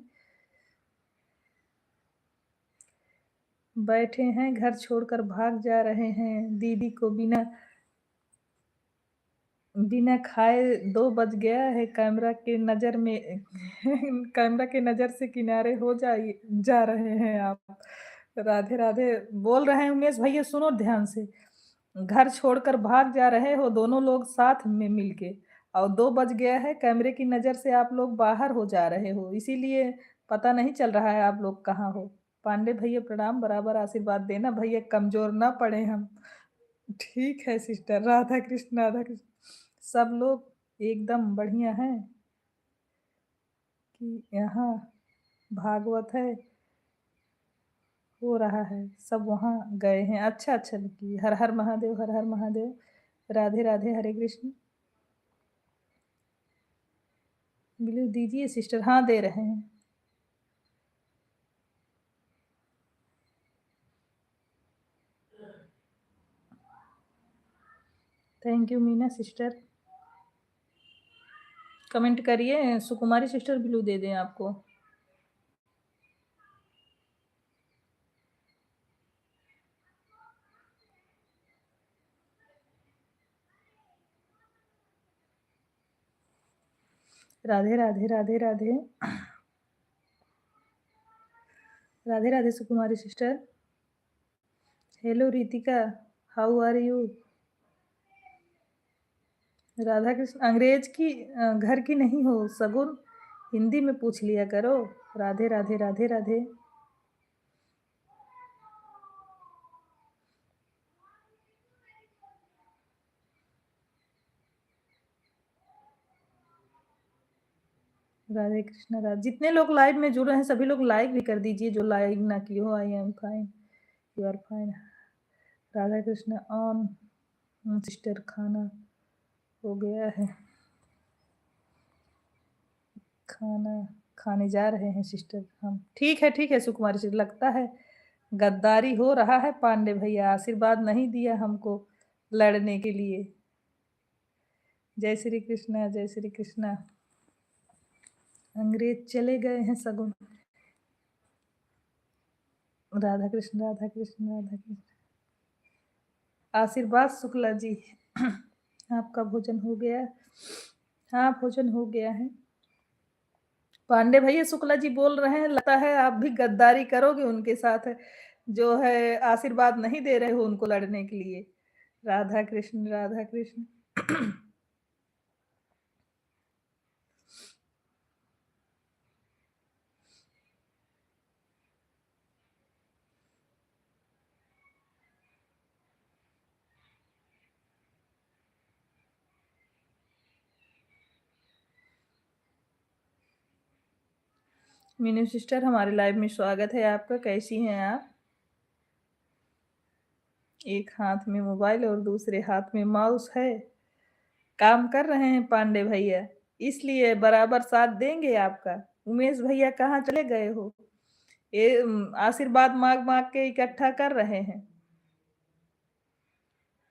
बैठे हैं, घर छोड़कर भाग जा रहे हैं, दीदी को बिना बिना खाए 2 बज गया है, कैमरा के नज़र में कैमरा के नज़र से किनारे हो जाइए जा रहे हैं आप। राधे राधे बोल रहे हैं उमेश भैया, सुनो ध्यान से। घर छोड़कर भाग जा रहे हो दोनों लोग साथ में मिलके, और 2 बज गया है, कैमरे की नज़र से आप लोग बाहर हो जा रहे हो, इसीलिए पता नहीं चल रहा है आप लोग कहाँ हो। पांडे भैया प्रणाम, बराबर आशीर्वाद देना भैया, कमजोर ना पड़े हम। ठीक है सिस्टर, राधा कृष्ण राधा कृष्ण। सब लोग एकदम बढ़िया हैं कि यहाँ भागवत है हो रहा है, सब वहाँ गए हैं। अच्छा अच्छा लिखिए, हर हर महादेव हर हर महादेव। राधे राधे हरे कृष्ण। ब्लू दीजिए सिस्टर, हाँ दे रहे हैं। Thank you Meena sister. Comment करिए, सुकुमारी सिस्टर ब्लू दे दें आपको। Radhe Radhe Radhe Radhe Radhe Radhe Sukumari sister. Hello Ritika, how are you? Radha Krishna अंग्रेज की घर की नहीं हो सगुन, हिंदी में पूछ लिया करो। राधे राधे राधे राधे। राधे कृष्ण राधे। जितने लोग लाइव में जुड़ रहे हैं सभी लोग लाइक भी कर दीजिए, जो लाइक ना किए हो। I am fine, you are fine. Radha Krishna on. Sister खाना हो गया है, खाना खाने जा रहे हैं सिस्टर हम। ठीक है सुकुमारी सिस्टर, लगता है गद्दारी हो रहा है। पांडे भैया आशीर्वाद नहीं दिया हमको लड़ने के लिए। जय श्री कृष्णा जय श्री कृष्णा। अंग्रेज चले गए हैं सगुन। राधा कृष्ण राधा कृष्ण राधा कृष्ण। आशीर्वाद शुक्ला जी आपका भोजन हो गया? हाँ भोजन हो गया है। पांडे भैया शुक्ला जी बोल रहे हैं लगता है आप भी गद्दारी करोगे उनके साथ, जो है आशीर्वाद नहीं दे रहे हो उनको लड़ने के लिए। राधा कृष्ण राधा कृष्ण। मीनू सिस्टर हमारे लाइव में स्वागत है आपका, कैसी हैं आप? एक हाथ में मोबाइल और दूसरे हाथ में माउस है, काम कर रहे हैं पांडे भैया, इसलिए बराबर साथ देंगे आपका। उमेश भैया कहाँ चले गए हो? ये आशीर्वाद मांग मांग के इकट्ठा कर रहे हैं।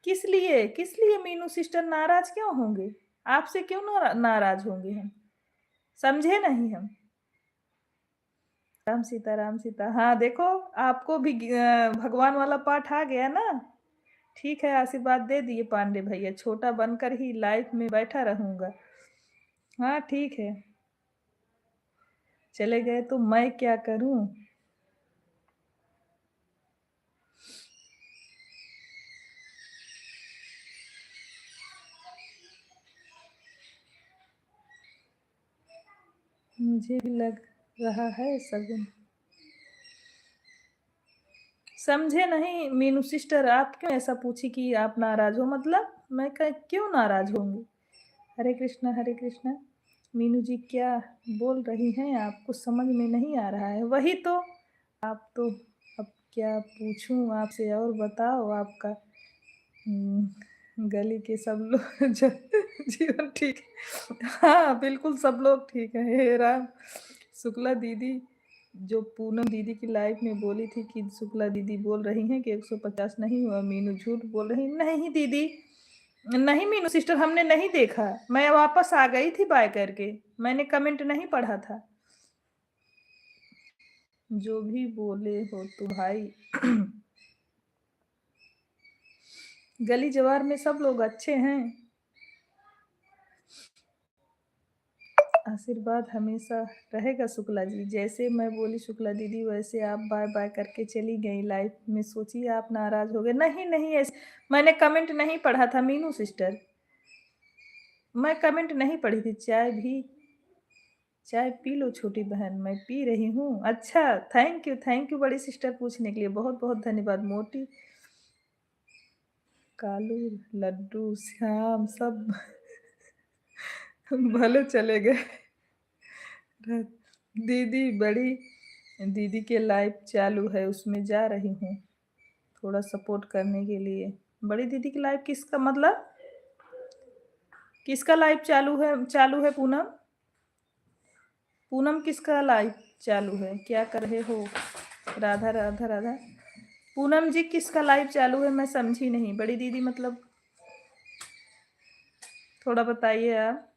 किस लिए मीनू सिस्टर नाराज क्यों होंगे? आपसे क्यों नाराज होंगे हम? समझे नहीं हम। राम सीता। हाँ देखो, आपको भी भगवान वाला पाठ आ गया ना। ठीक है, आशीर्वाद दे दिए पांडे भैया, छोटा बनकर ही लाइफ में बैठा रहूंगा। हाँ ठीक है, चले गए तो मैं क्या करूं? मुझे भी लग रहा है सगुन। समझे नहीं मीनू सिस्टर, आप क्यों ऐसा पूछी कि आप नाराज हो? मतलब मैं क्यों नाराज होंगी? हरे कृष्णा। मीनू जी क्या बोल रही हैं? आपको समझ में नहीं आ रहा है? वही तो, आप तो, अब क्या पूछूं आपसे? और बताओ, आपका गली के सब लोग जीवन ठीक है? हाँ बिल्कुल, सब लोग ठीक है। हे राम। शुक्ला दीदी, जो पूनम दीदी की लाइफ में बोली थी कि शुक्ला दीदी बोल रही हैं कि 150 नहीं हुआ, मीनू झूठ बोल रही। नहीं दीदी, नहीं मीनू सिस्टर, हमने नहीं देखा। मैं वापस आ गई थी बाय करके, मैंने कमेंट नहीं पढ़ा था। जो भी बोले हो तो भाई। गली जवार में सब लोग अच्छे हैं। आशीर्वाद हमेशा रहेगा शुक्ला जी। जैसे मैं बोली शुक्ला दीदी, वैसे आप बाय बाय करके चली गई लाइफ में। सोचिए आप नाराज हो गए। नहीं नहीं, ऐसे मैंने कमेंट नहीं पढ़ा था मीनू सिस्टर, मैं कमेंट नहीं पढ़ी थी। चाय पी लो छोटी बहन, मैं पी रही हूँ। अच्छा, थैंक यू बड़ी सिस्टर, पूछने के लिए बहुत बहुत धन्यवाद। मोटी, कालू, लड्डू, श्याम सब भले चले गए। दीदी, बड़ी दीदी के लाइव चालू है, उसमें जा रही हूँ थोड़ा सपोर्ट करने के लिए। बड़ी दीदी की लाइव किसका मतलब? किसका लाइव चालू है पूनम? पूनम किसका लाइव चालू है? क्या कर रहे हो? राधा राधा राधा। पूनम जी किसका लाइव चालू है? मैं समझी नहीं। बड़ी दीदी मतलब थोड़ा बताइए आप।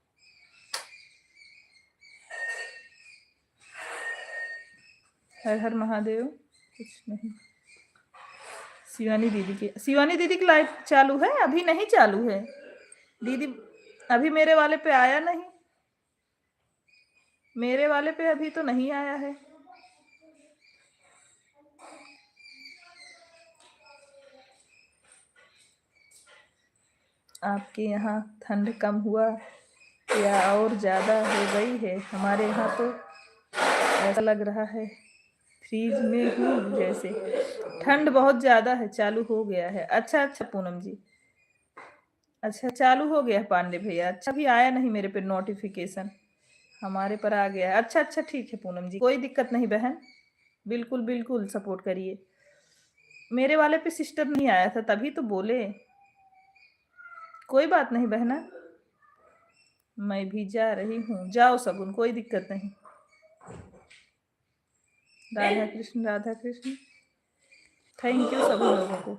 हर हर महादेव। कुछ नहीं। शिवानी दीदी की लाइव चालू है? अभी नहीं चालू है दीदी, अभी मेरे वाले पे आया नहीं। मेरे वाले पे अभी तो नहीं आया है। आपके यहाँ ठंड कम हुआ या और ज़्यादा हो गई है? हमारे यहाँ तो ऐसा लग रहा है फ्रीज में हूँ जैसे। ठंड बहुत ज़्यादा है, चालू हो गया है। अच्छा अच्छा पूनम जी, अच्छा चालू हो गया है पांडे भैया। अच्छा, भी आया नहीं मेरे पे नोटिफिकेशन, हमारे पर आ गया है। अच्छा अच्छा ठीक है पूनम जी, कोई दिक्कत नहीं बहन, बिल्कुल बिल्कुल सपोर्ट करिए। मेरे वाले पे सिस्टर नहीं आया था तभी तो बोले। कोई बात नहीं बहना, मैं भी जा रही हूँ। जाओ सगुन, कोई दिक्कत नहीं। राधा कृष्ण राधा कृष्ण। थैंक यू सभी लोगों को।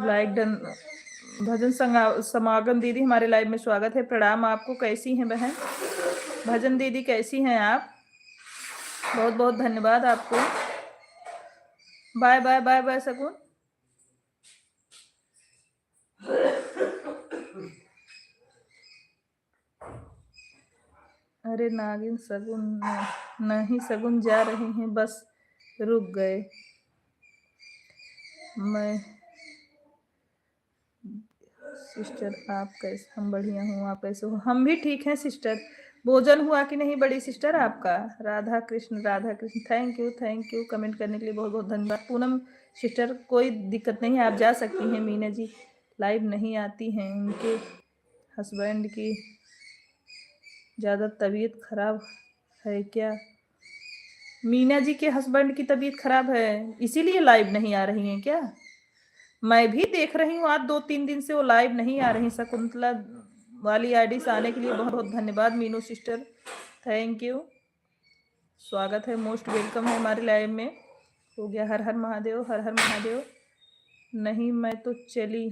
Like done. भजन समागम दीदी हमारे लाइव में स्वागत है। प्रणाम आपको, कैसी हैं बहन? भजन दीदी कैसी हैं आप? बहुत बहुत धन्यवाद आपको। बाय बाय बाय बाय सगुन। अरे नागिन सगुन, नहीं सगुन जा रहे हैं, बस रुक गए। मैं सिस्टर आप कैसे? हम बढ़िया हूँ, आप कैसे हो? हम भी ठीक हैं सिस्टर। भोजन हुआ कि नहीं बड़ी सिस्टर आपका? Radha Krishna Radha Krishna. Thank you comment करने के लिए बहुत बहुत धन्यवाद। पूनम सिस्टर कोई दिक्कत नहीं है, आप जा सकती हैं। मीना जी लाइव नहीं आती हैं, उनके हस्बैंड की ज़्यादा तबीयत खराब है क्या? मीना जी के हस्बैंड की तबीयत खराब है, इसीलिए लाइव नहीं आ रही हैं क्या? मैं भी देख रही हूँ, आज 2-3 दिन से वो लाइव नहीं आ रही। शकुंतला वाली आईडी से आने के लिए बहुत बहुत धन्यवाद मीनू सिस्टर, थैंक यू। स्वागत है, मोस्ट वेलकम है हमारे लाइव में। हो गया हर हर महादेव, हर हर महादेव। नहीं मैं तो चली,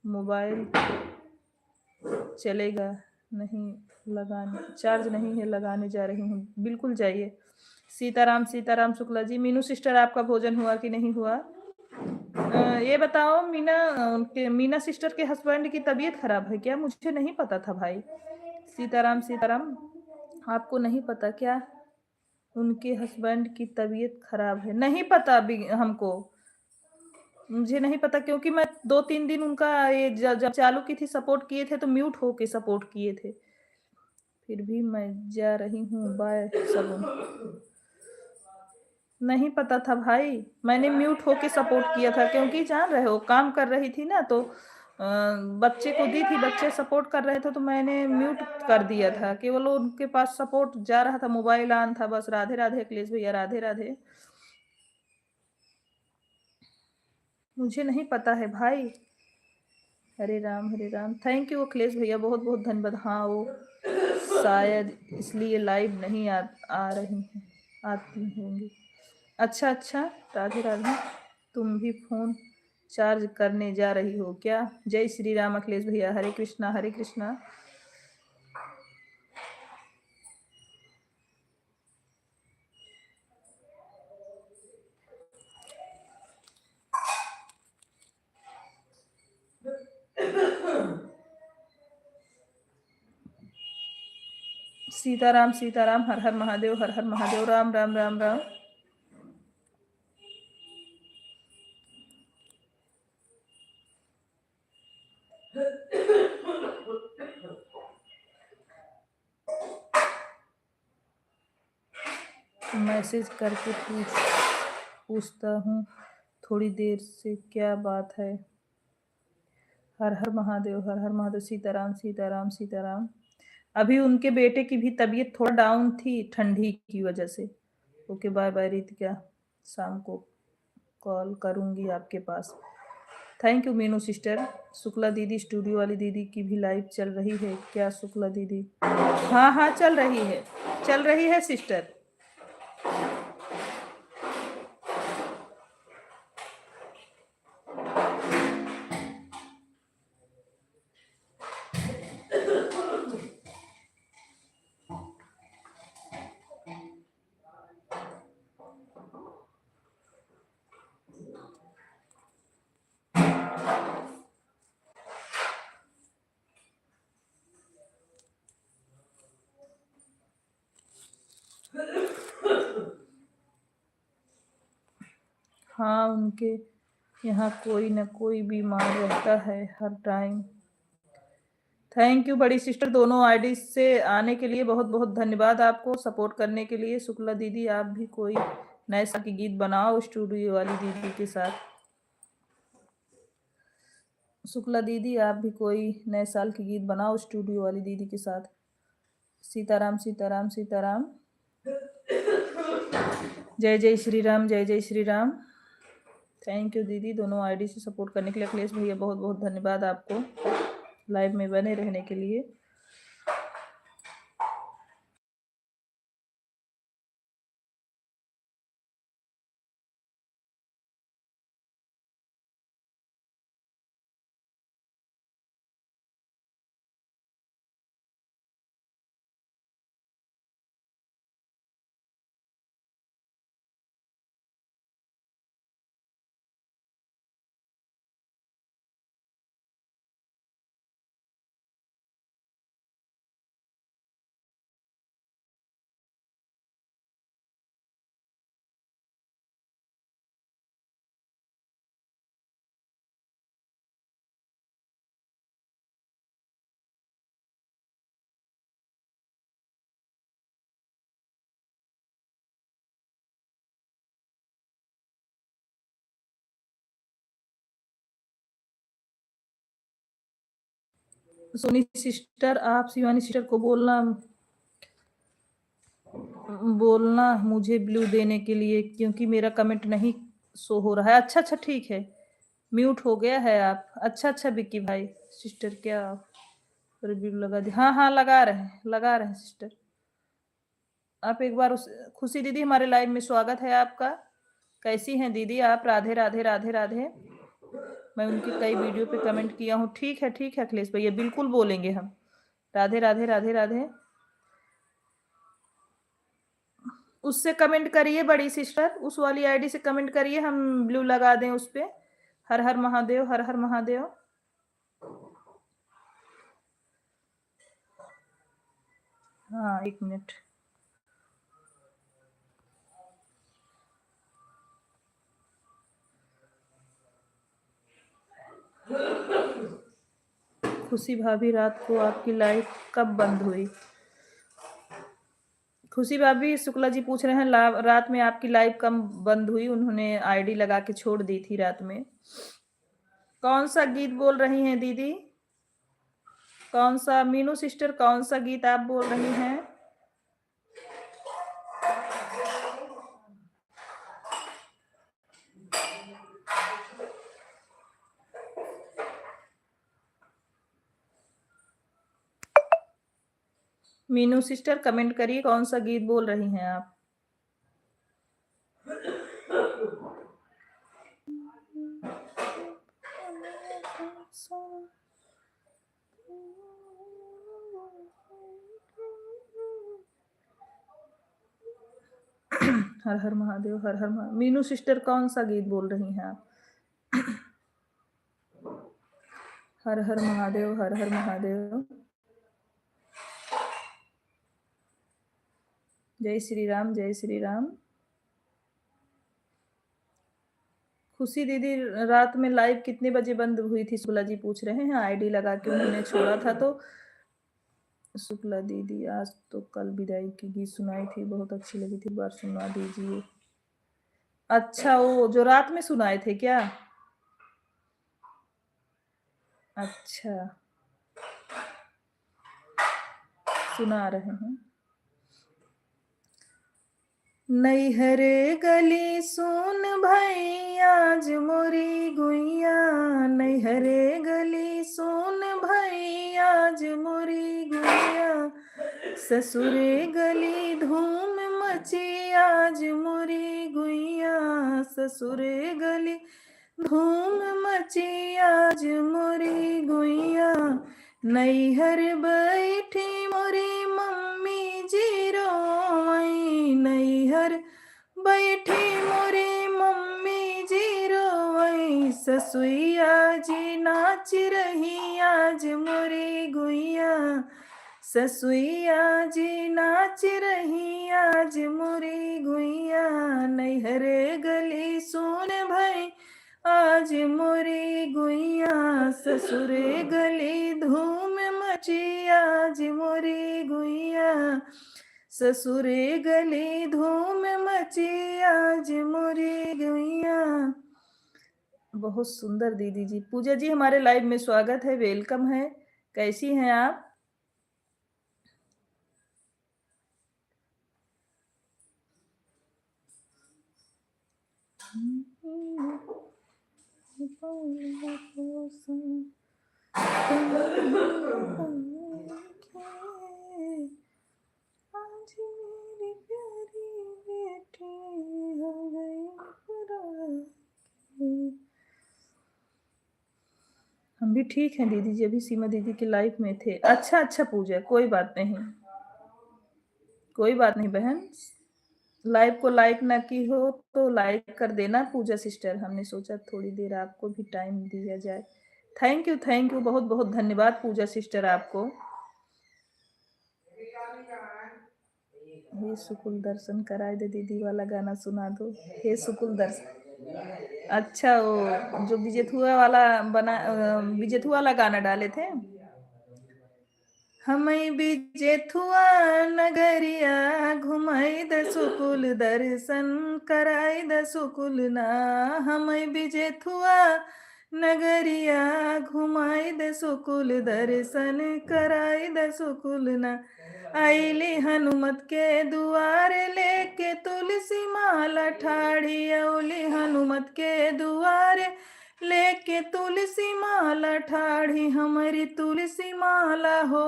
मोबाइल चलेगा नहीं, लगाने चार्ज नहीं है, लगाने जा रही हूँ। बिल्कुल जाइए। सीताराम सीताराम शुक्ला जी। मीनू सिस्टर आपका भोजन हुआ कि नहीं हुआ? ये बताओ मीना, उनके मीना सिस्टर के हस्बैंड की तबीयत खराब है क्या? मुझे नहीं पता था भाई। सीताराम सीताराम। आपको नहीं पता क्या उनके हस्बैंड की तबीयत खराब है? नहीं पता अभी हमको, मुझे नहीं पता, क्योंकि मैं 2-3 दिन उनका ये जब चालू की थी सपोर्ट किए थे तो म्यूट होके सपोर्ट किए थे। फिर भी मैं जा रही हूँ, बाय सब। नहीं पता था भाई, मैंने म्यूट होके सपोर्ट किया था, क्योंकि जान रहे हो काम कर रही थी ना, तो बच्चे को दी थी, बच्चे सपोर्ट कर रहे थे तो मैंने म्यूट कर दिया था। केवल उनके पास सपोर्ट जा रहा था, मोबाइल ऑन था बस। राधे राधे अखिलेश भैया, राधे राधे। मुझे नहीं पता है भाई। हरे राम हरे राम। थैंक यू अखिलेश भैया, बहुत बहुत धन्यवाद। हाँ वो शायद इसलिए लाइव नहीं आ रही हैं, आती होंगी। अच्छा अच्छा, राधे राधे। तुम भी फोन चार्ज करने जा रही हो क्या? जय श्री राम अखिलेश भैया, हरे कृष्णा हरे कृष्णा। सीताराम सीताराम, हर हर महादेव, हर हर महादेव। राम राम राम राम। मैसेज करके पूछता हूँ थोड़ी देर से, क्या बात है? हर हर महादेव, हर हर महादेव। सीताराम सीताराम सीताराम। अभी उनके बेटे की भी तबीयत थोड़ा डाउन थी ठंडी की वजह से। ओके बाय बाय रितिका, शाम को कॉल करूंगी आपके पास। Thank you Meenu sister. Shukla दीदी, स्टूडियो वाली दीदी की भी लाइव चल रही है क्या शुक्ला दीदी? हाँ हाँ चल रही है, चल रही है सिस्टर। हाँ उनके यहाँ कोई न कोई बीमार रहता है हर टाइम। थैंक यू बड़ी सिस्टर, दोनों आईडी से आने के लिए बहुत बहुत धन्यवाद आपको, सपोर्ट करने के लिए। शुक्ला दीदी आप भी कोई नए साल की गीत बनाओ स्टूडियो वाली दीदी के साथ। शुक्ला दीदी आप भी कोई नए साल की गीत बनाओ स्टूडियो वाली दीदी के साथ। सीताराम सीताराम सीताराम। जय जय श्री राम, जय जय श्री राम। थैंक यू दीदी, दोनों आईडी से सपोर्ट करने के लिए। अखिलेश भैया बहुत बहुत धन्यवाद आपको लाइव में बने रहने के लिए। सोनी सिस्टर, आप शिवानी सिस्टर को बोलना मुझे ब्लू देने के लिए, क्योंकि मेरा कमेंट नहीं शो हो रहा है। अच्छा अच्छा ठीक है, म्यूट हो गया है आप। अच्छा अच्छा विक्की भाई। सिस्टर क्या रिव्यू लगा दी? हाँ हाँ लगा रहे हैं सिस्टर। आप एक बार उस खुशी दीदी हमारे लाइव में स्वागत है आपका। कैसी हैं दीदी आप? राधे राधे राधे राधे। मैं उनकी कई वीडियो पे कमेंट किया हूँ। ठीक है अखिलेश भैया, बिल्कुल बोलेंगे हम। राधे राधे राधे राधे। उससे कमेंट करिए बड़ी सिस्टर, उस वाली आईडी से कमेंट करिए, हम ब्लू लगा दें उस पे। हर हर महादेव, हर हर महादेव। हाँ 1 मिनट। खुशी भाभी रात को आपकी लाइव कब बंद हुई? खुशी भाभी शुक्ला जी पूछ रहे हैं रात में आपकी लाइव कब बंद हुई? उन्होंने आईडी लगा के छोड़ दी थी रात में। कौन सा गीत बोल रही हैं दीदी? कौन सा? मीनू सिस्टर कौन सा गीत आप बोल रही हैं? मीनू सिस्टर कमेंट करिए कौन सा गीत बोल रही हैं आप? हर हर महादेव, हर हर महादेव। मीनू सिस्टर कौन सा गीत बोल रही हैं आप? हर हर महादेव, हर हर महादेव। जय श्री राम, जय श्री राम। खुशी दीदी रात में लाइव कितने बजे बंद हुई थी? शुक्ला जी पूछ रहे हैं। आईडी लगा के उन्होंने छोड़ा था। तो शुक्ला दीदी आज तो कल विदाई की गीत सुनाई थी, बहुत अच्छी लगी थी, बार सुना दीजिए। अच्छा, वो जो रात में सुनाए थे क्या? अच्छा, सुना रहे हैं। नैहरे गली सुन भाई आज मोरी गुइया, नैहरे गली सुन भाई आज मोरी गुइया, ससुरे गली धूम मची आज मोरी गुइया, ससुरे गली धूम मची आज मोरी गुइया, नैहर बैठी मोरी मम्मी जी रोई, नैहर बैठी मोरी मम्मी जी रोई, ससुइया जी नाच रही आज मोरी गुइया, ससुइया जी नाच रही आज मोरी गुइया, नैहरे गली सुन भाई आज मोरी गुइया, ससुरे गली धूम मची आज मोरी गुइया, ससुरे गली धूम मची आज मोरी गुइया। बहुत सुंदर दीदी जी। पूजा जी हमारे लाइव में स्वागत है, वेलकम है। कैसी हैं आप? आज मेरी प्यारी बेटी हो गई पराई। हम भी ठीक हैं दीदी जी, अभी सीमा दीदी की लाइफ में थे। अच्छा पूजा, कोई बात नहीं, कोई बात नहीं बहन। लाइव को लाइक ना की हो तो लाइक कर देना पूजा सिस्टर। हमने सोचा थोड़ी देर आपको भी टाइम दिया जाए। थैंक यू, बहुत बहुत धन्यवाद पूजा सिस्टर आपको। हे सुकुल दर्शन कराए दे दीदी वाला गाना सुना दो। हे सुकुल दर्शन, अच्छा वो जो विजेथुआ वाला बना, विजेथुआ वाला गाना डाले थे। हमें विजेथुआ नगरिया घुमाई द सुकुल दर्शन कराई द सुकुल ना, हमें विजेथुआ नगरिया घुमाई द सुकुल दर्शन कराई द सुकुल ना, आईली हनुमत के दुआरे लेके तुलसी माला ठाड़ी, औली हनुमत के दुआरे लेके तुलसी माला ठाड़ी, हमारी तुलसी माला हो,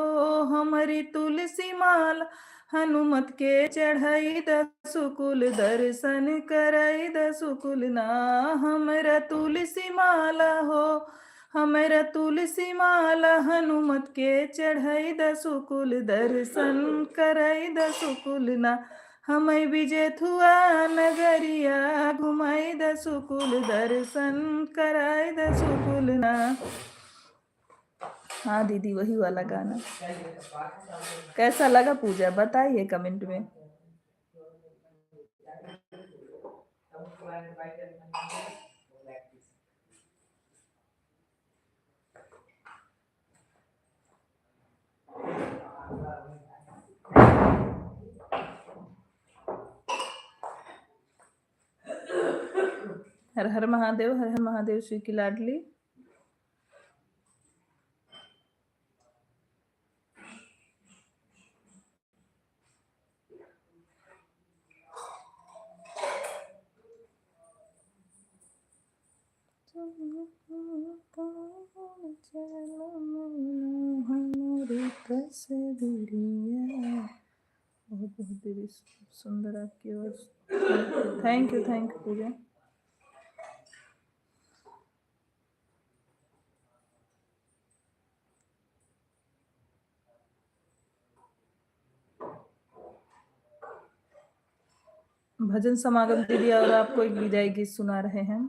हमारी तुलसी माला, हनुमत के चढ़ाई दसुकुल दर्शन करई दसुकुल ना। हमरा तुलसी माला हो, हमरा तुलसी माला हनुमत के चढ़ाई दसुकुल दर्शन करई दसुकुल ना। हमें विजेथुआ नगरिया घुमाई दसुकुल दर्शन कराई दसुकुल ना। हाँ दीदी वही वाला गाना। कैसा लगा पूजा बताइए कमेंट में। हर हर महादेव, हर हर महादेव श्री की लाडली। बहुत सुंदर आपकी आवाज। थैंक यू पूजा। भजन समागम दीदी और आपको एक विदाई गीत सुना रहे हैं।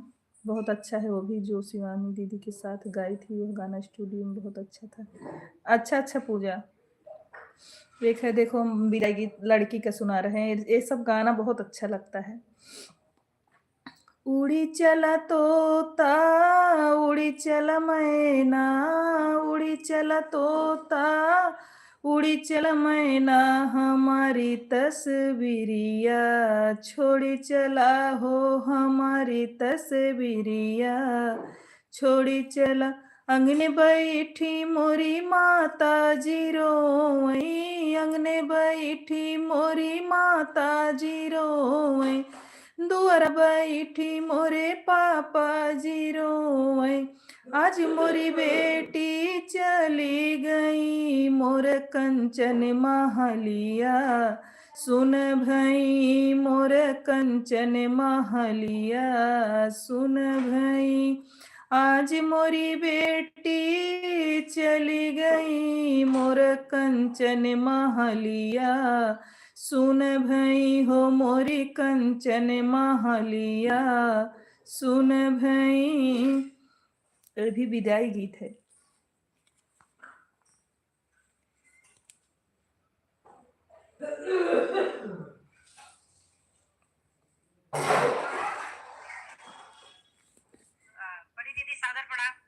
बहुत अच्छा है वो भी, जो शिवानी दीदी के साथ गाई थी वो गाना स्टूडियो में, बहुत अच्छा था। अच्छा पूजा। एक है देखो विदाई गीत लड़की का सुना रहे हैं, ये सब गाना बहुत अच्छा लगता है। उड़ी चला तोता, उड़ी चला मैना, उड़ी चला तोता, उड़ी चला मैना, हमारी तस्वीरिया छोड़ी चला हो, हमारी तस्वीरिया छोड़ी चला। अंगने बैठी मोरी माता जी रोई, अंगने बैठी मोरी माता जी रोई, दुआर बैठी मोरे पापा जी रोए। आज मोरी बेटी चली गई मोर कंचन महलिया, सुन भई मोर कंचन महलिया, सुन भई। आज मोरी बेटी चली गई मोर कंचन महलिया, सुन भई हो मोरी कंचन महलिया, सुन भई। ये भी विदाई गीत है।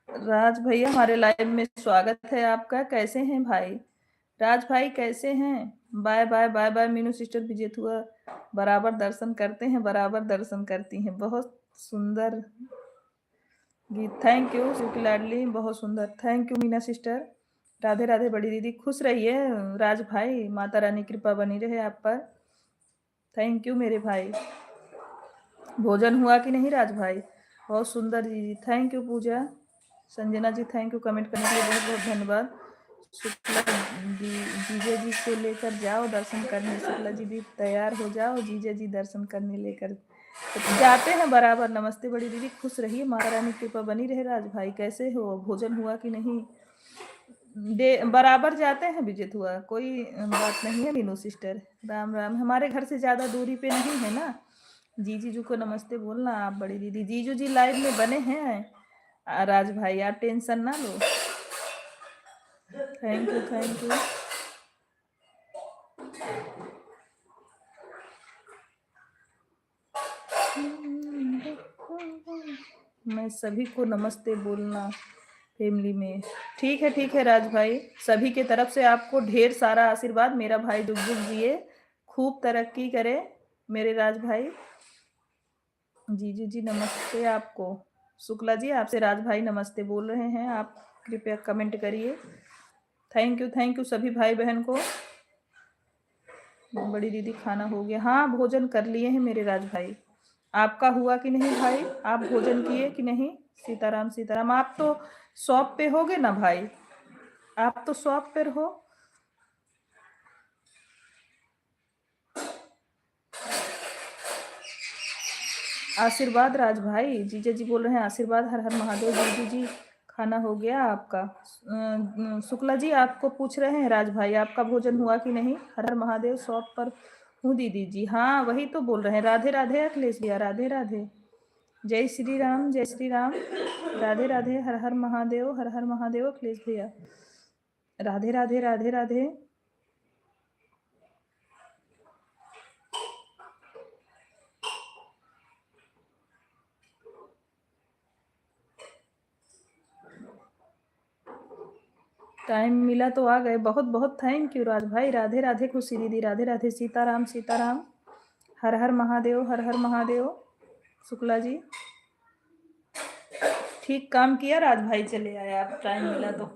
राज भैया हमारे लाइव में स्वागत है आपका। कैसे हैं भाई? राज भाई कैसे हैं? Bye bye bye bye. Meenu sister विजेतुआ बराबर दर्शन करते हैं, बराबर दर्शन करती हैं। बहुत सुंदर गीत। थैंक यू शिवकी लाडली, बहुत सुंदर। Thank you Meena sister. Radhe Radhe बड़ी दीदी, खुश रहिए राज भाई, माता रानी कृपा बनी रहे आप पर। थैंक यू मेरे भाई। भोजन हुआ कि नहीं राज भाई? बहुत सुंदर जी। Thank you Pooja. Sanjana ji thank you comment करने के लिए बहुत बहुत धन्यवाद। शुक्ला जीजा जी को लेकर जाओ दर्शन करने, शुक्ला जी भी तैयार हो जाओ, जीजा जी दर्शन करने लेकर जाते हैं बराबर। नमस्ते बड़ी दीदी, खुश रहिए, माता रानी कृपा बनी रहे। राज भाई कैसे हो? भोजन हुआ कि नहीं? बराबर जाते हैं विजित हुआ, कोई बात नहीं है। मीनू सिस्टर राम राम। हमारे घर से ज़्यादा दूरी पे नहीं है ना। जीजू को नमस्ते बोलना आप बड़ी दीदी। जीजू जी लाइव में बने हैं। राज भाई आप टेंशन ना लो। Thank you. मैं सभी को नमस्ते बोलना फैमिली में। ठीक है राज भाई, सभी के तरफ से आपको ढेर सारा आशीर्वाद। मेरा भाई जुग जुग जिए, खूब तरक्की करे मेरे राज भाई। जीजू जी नमस्ते आपको। शुक्ला जी आपसे राज भाई नमस्ते बोल रहे हैं, आप कृपया कमेंट करिए। थैंक यू सभी भाई बहन को। बड़ी दीदी खाना हो गया? हाँ भोजन कर लिए हैं मेरे राज भाई। आपका हुआ कि नहीं भाई? आप भोजन किए कि नहीं? सीताराम सीताराम। आप तो शॉप पे होगे ना भाई? आप तो शॉप पर हो। आशीर्वाद राज भाई, जीजा जी बोल रहे हैं आशीर्वाद, हर हर महादेव। जीजू जी खाना हो गया आपका? शुक्ला जी आपको पूछ रहे हैं राज भाई, आपका भोजन हुआ कि नहीं? हर हर महादेव, शॉप पर हूँ दीदी जी। हाँ वही तो बोल रहे हैं। राधे राधे अखिलेश भैया, राधे राधे, जय श्री राम, जय श्री राम, राधे राधे, हर हर महादेव, हर हर महादेव अखिलेश भैया, राधे राधे, राधे राधे। टाइम मिला तो आ गए, बहुत बहुत थैंक यू राज भाई। राधे राधे खुशी दीदी, राधे राधे, सीताराम सीताराम, हर हर महादेव, हर हर महादेव। शुक्ला जी ठीक काम किया राज भाई, चले आए आप, टाइम मिला तो।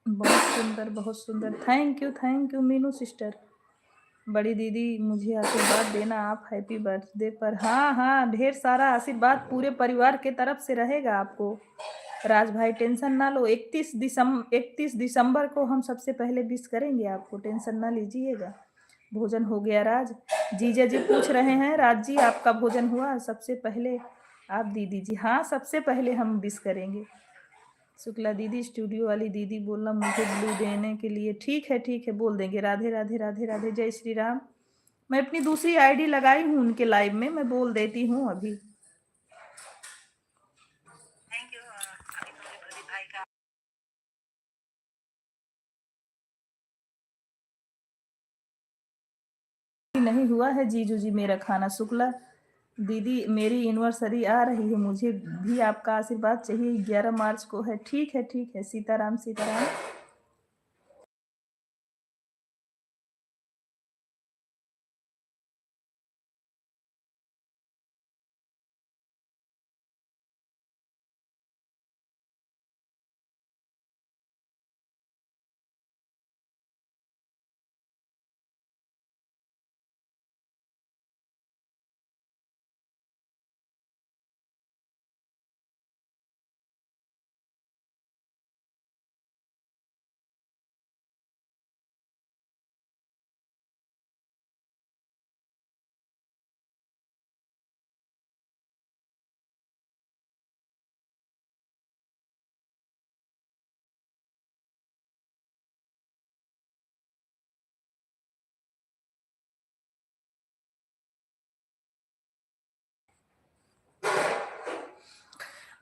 बहुत सुंदर, बहुत सुंदर, थैंक यू मीनू सिस्टर। बड़ी दीदी मुझे आशीर्वाद देना आप हैप्पी बर्थडे पर। हाँ हाँ, ढेर सारा आशीर्वाद पूरे परिवार के तरफ से रहेगा आपको। राज भाई टेंशन ना लो, 31 दिसंबर को हम सबसे पहले विश करेंगे आपको, टेंशन ना लीजिएगा। भोजन हो गया राज? जीजा जी पूछ रहे हैं राज जी आपका भोजन हुआ? सबसे पहले आप दीदी जी, हाँ सबसे पहले हम विश करेंगे। शुक्ला दीदी, स्टूडियो वाली दीदी बोलना मुझे ब्लू देने के लिए। ठीक है बोल देंगे। राधे राधे, राधे राधे, जय श्री राम। मैं अपनी दूसरी आईडी लगाई हूँ उनके लाइव में, मैं बोल देती हूँ अभी। नहीं हुआ है जीजू जी मेरा खाना। शुक्ला दीदी मेरी एनिवर्सरी आ रही है, मुझे भी आपका आशीर्वाद चाहिए, 11 मार्च को है। ठीक है, सीताराम सीताराम।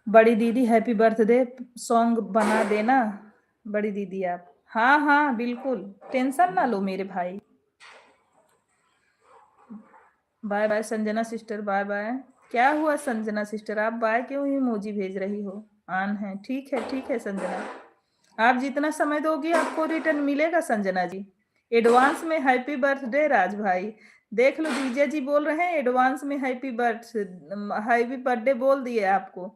बड़ी दीदी हैप्पी बर्थडे सॉन्ग बना देना बड़ी दीदी आप। हाँ हाँ बिल्कुल, टेंशन ना लो मेरे भाई। Bye bye Sanjana sister, bye bye. क्या हुआ संजना सिस्टर, आप बाय क्यों इमोजी भेज रही हो? ऑन है, ठीक है संजना, आप जितना समय दोगी आपको रिटर्न मिलेगा संजना जी। एडवांस में हैप्पी बर्थडे राज भाई। देख लो जीजा जी बोल रहे हैं एडवांस में हैप्पी बर्थडे बोल दिए आपको।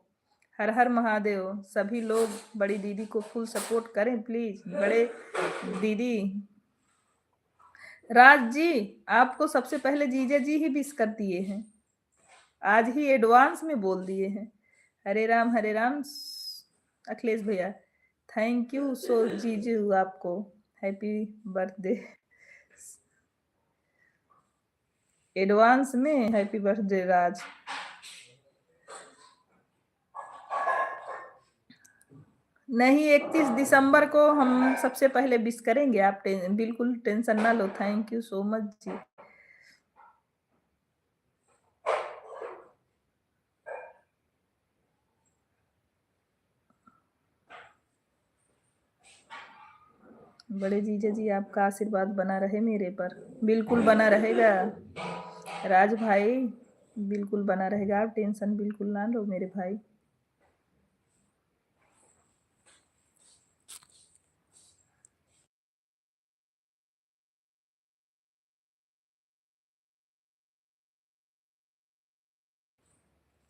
हर हर महादेव। सभी लोग बड़ी दीदी को फुल सपोर्ट करें प्लीज। बड़े दीदी राज जी आपको सबसे पहले जीजा जी ही विश कर दिए हैं, आज ही एडवांस में बोल दिए हैं। हरे राम अखिलेश भैया, थैंक यू सो जीजू आपको हैप्पी बर्थडे एडवांस में, हैप्पी बर्थडे राज। नहीं 31 दिसंबर को हम सबसे पहले विश करेंगे, आप बिल्कुल टेंशन ना लो। थैंक यू सो मच जी। बड़े जीजा जी आपका आशीर्वाद बना रहे मेरे पर, बिल्कुल बना रहेगा राज भाई, बिल्कुल बना रहेगा, आप टेंशन बिल्कुल ना लो मेरे भाई।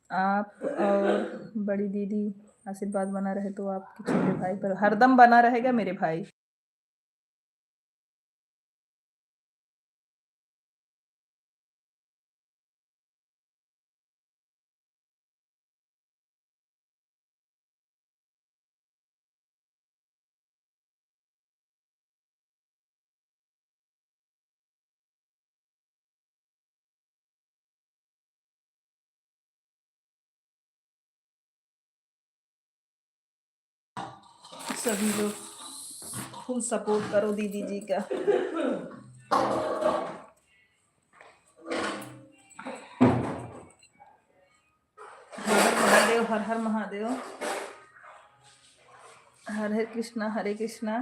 आप और बड़ी दीदी आशीर्वाद बना रहे तो आपके छोटे भाई पर हरदम बना रहेगा मेरे भाई। सभी लोग फुल सपोर्ट करो दीदी जी का। हर हर महादेव, हरे कृष्णा हरे कृष्णा।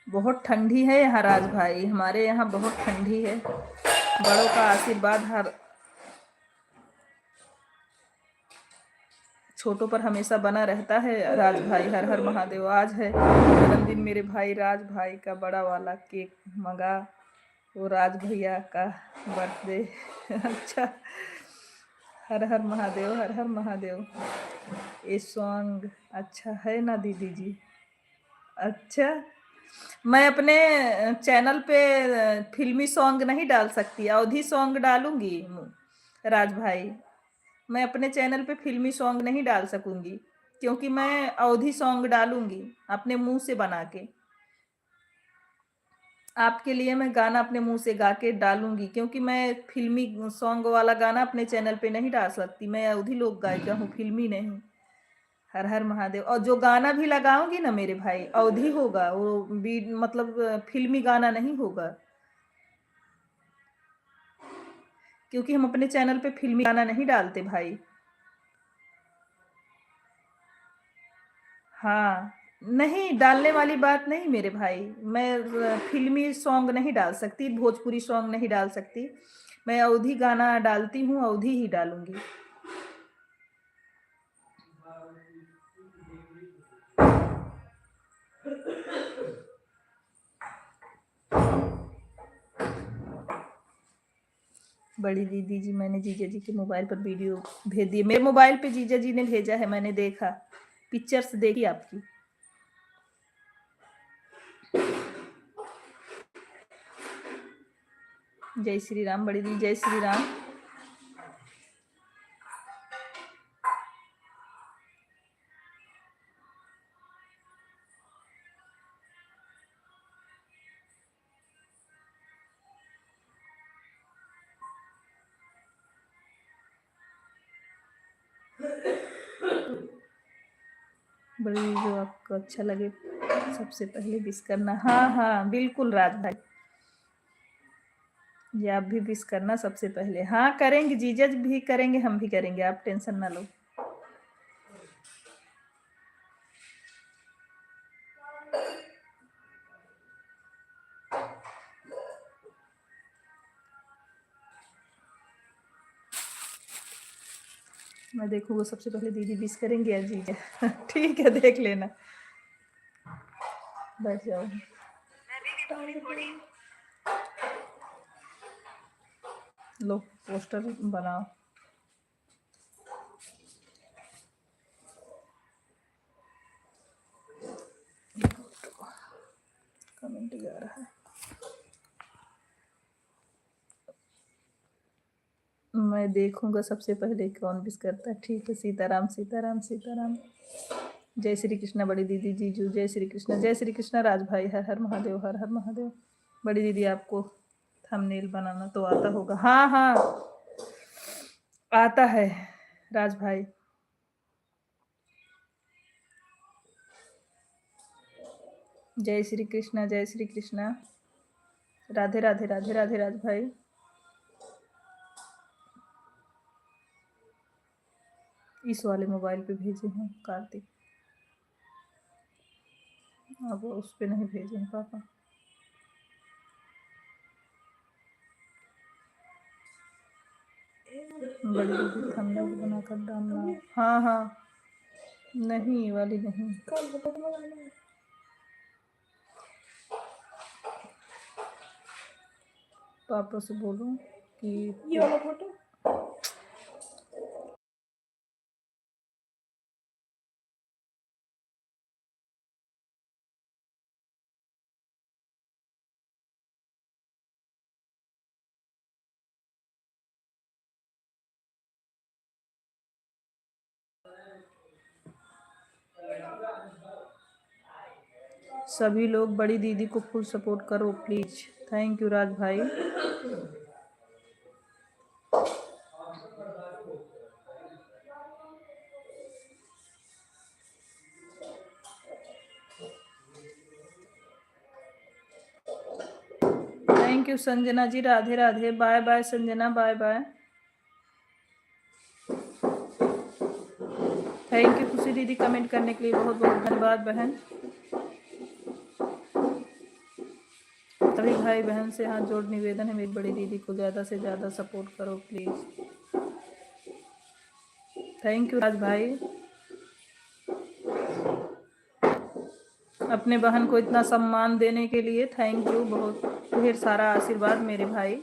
बहुत ठंडी है यहाँ राज भाई, हमारे यहाँ बहुत ठंडी है। बड़ों का आशीर्वाद हर छोटों पर हमेशा बना रहता है राज भाई। हर हर महादेव। आज है जन्मदिन मेरे भाई राज भाई का, बड़ा वाला केक मंगा, वो राज भैया का बर्थडे। अच्छा, हर हर महादेव, हर हर महादेव। ये सॉन्ग अच्छा है ना दीदी जी? अच्छा, मैं अपने चैनल पे फिल्मी सॉन्ग नहीं डाल सकती, अवधी सॉन्ग डालूंगी राज भाई। मैं अपने चैनल पे फिल्मी सॉन्ग नहीं डाल सकूंगी, क्योंकि मैं अवधी सॉन्ग डालूंगी अपने मुंह से बना के। आपके लिए मैं गाना अपने मुंह से गा के डालूंगी, क्योंकि मैं फिल्मी सॉन्ग वाला गाना अपने चैनल पे नहीं डाल सकती। मैं अवधी लोक गायिका हूँ, फिल्मी नहीं। हर हर महादेव। और जो गाना भी लगाऊंगी ना मेरे भाई, अवधी होगा वो भी, मतलब फिल्मी गाना नहीं होगा, क्योंकि हम अपने चैनल पे फिल्मी गाना नहीं डालते भाई। हाँ, नहीं डालने वाली बात नहीं मेरे भाई। मैं फिल्मी सॉन्ग नहीं डाल सकती, भोजपुरी सॉन्ग नहीं डाल सकती। मैं अवधी गाना डालती हूँ, अवधी ही डालूंगी। बड़ी दीदी जी, मैंने जीजा जी के मोबाइल पर वीडियो भेज दिए। मेरे मोबाइल पे जीजा जी ने भेजा है, मैंने देखा, पिक्चर्स देखी आपकी। जय श्री राम बड़ी दीदी, जय श्री राम। बड़ी दीदी, जो आपको अच्छा लगे सबसे पहले विश करना। हाँ हाँ बिल्कुल राज भाई, ये आप भी विश करना सबसे पहले। हाँ करेंगे, जीजा भी करेंगे, हम भी करेंगे, आप टेंशन ना लो। मैं देखूंगा सबसे पहले दीदी विश करेंगे या जीजा। ठीक है, देख लेना। बैठ जाओ। लो पोस्टर बनाओ। कमेंट आ रहा है। मैं देखूंगा सबसे पहले कौन विश करता है। ठीक है, सीताराम सीताराम सीताराम। जय श्री कृष्णा बड़ी दीदी जीजू, जय श्री कृष्णा, जय श्री कृष्णा राज भाई। हर हर महादेव, हर हर महादेव। बड़ी दीदी, आपको थंबनेल बनाना तो आता होगा? हाँ हाँ आता है राज भाई। जय श्री कृष्णा, जय श्री कृष्णा। राधे राधे राधे राधे राज भाई। इस वाले मोबाइल पे भेजे हैं कार्तिक, अब उस पे नहीं भेजे हैं पापा। बड़ी दीदी थंबनेल बनाकर डालना। हाँ हाँ, नहीं वाली नहीं। पापा से बोलूं कि ये वाला फोटो। सभी लोग बड़ी दीदी को फुल सपोर्ट करो प्लीज। थैंक यू राज भाई। Thank you Sanjana ji, Radhe Radhe, bye bye Sanjana, bye bye. Thank you Khushi दीदी कमेंट करने के लिए, बहुत बहुत धन्यवाद बहन। सभी भाई बहन से हाथ जोड़ निवेदन है, मेरी बड़ी दीदी को ज़्यादा से ज़्यादा सपोर्ट करो प्लीज़। थैंक यू राज भाई, अपने बहन को इतना सम्मान देने के लिए थैंक यू, बहुत ढेर सारा आशीर्वाद मेरे भाई।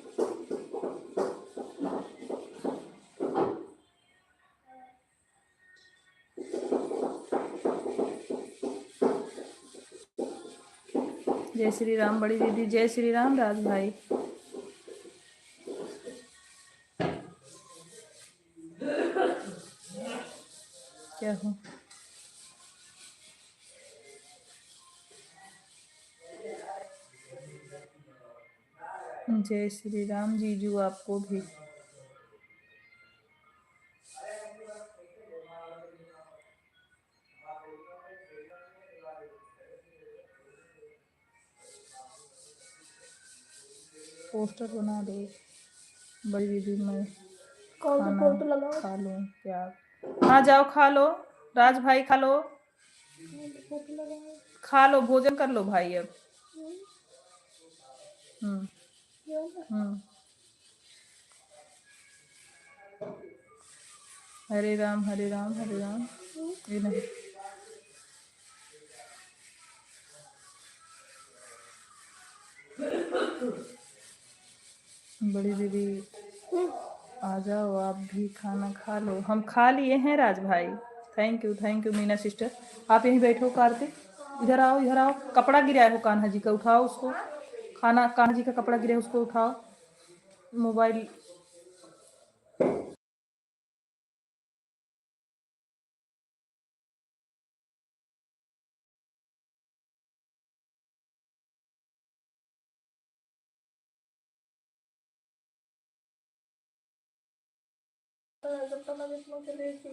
जय श्री राम बड़ी दीदी, जय श्री राम राज भाई। क्या हो, जय श्री राम जीजू आपको भी। पोस्टर बना दो बड़ी दीदी, मैं खाना खा लूँ क्या? हाँ जाओ खा लो राज भाई, खा लो, खा लो, भोजन कर लो भाई अब। हरे राम हरे राम हरे राम। ये नहीं, बड़ी दीदी आ जाओ, आप भी खाना खा लो। हम खा लिए हैं राज भाई। Thank you Meena sister. आप यहीं बैठो कार्तिक, इधर आओ इधर आओ। कपड़ा गिराया हो कान्हा जी का, उठाओ उसको। खाना, कान्हा जी का कपड़ा गिरा है उसको उठाओ। मोबाइल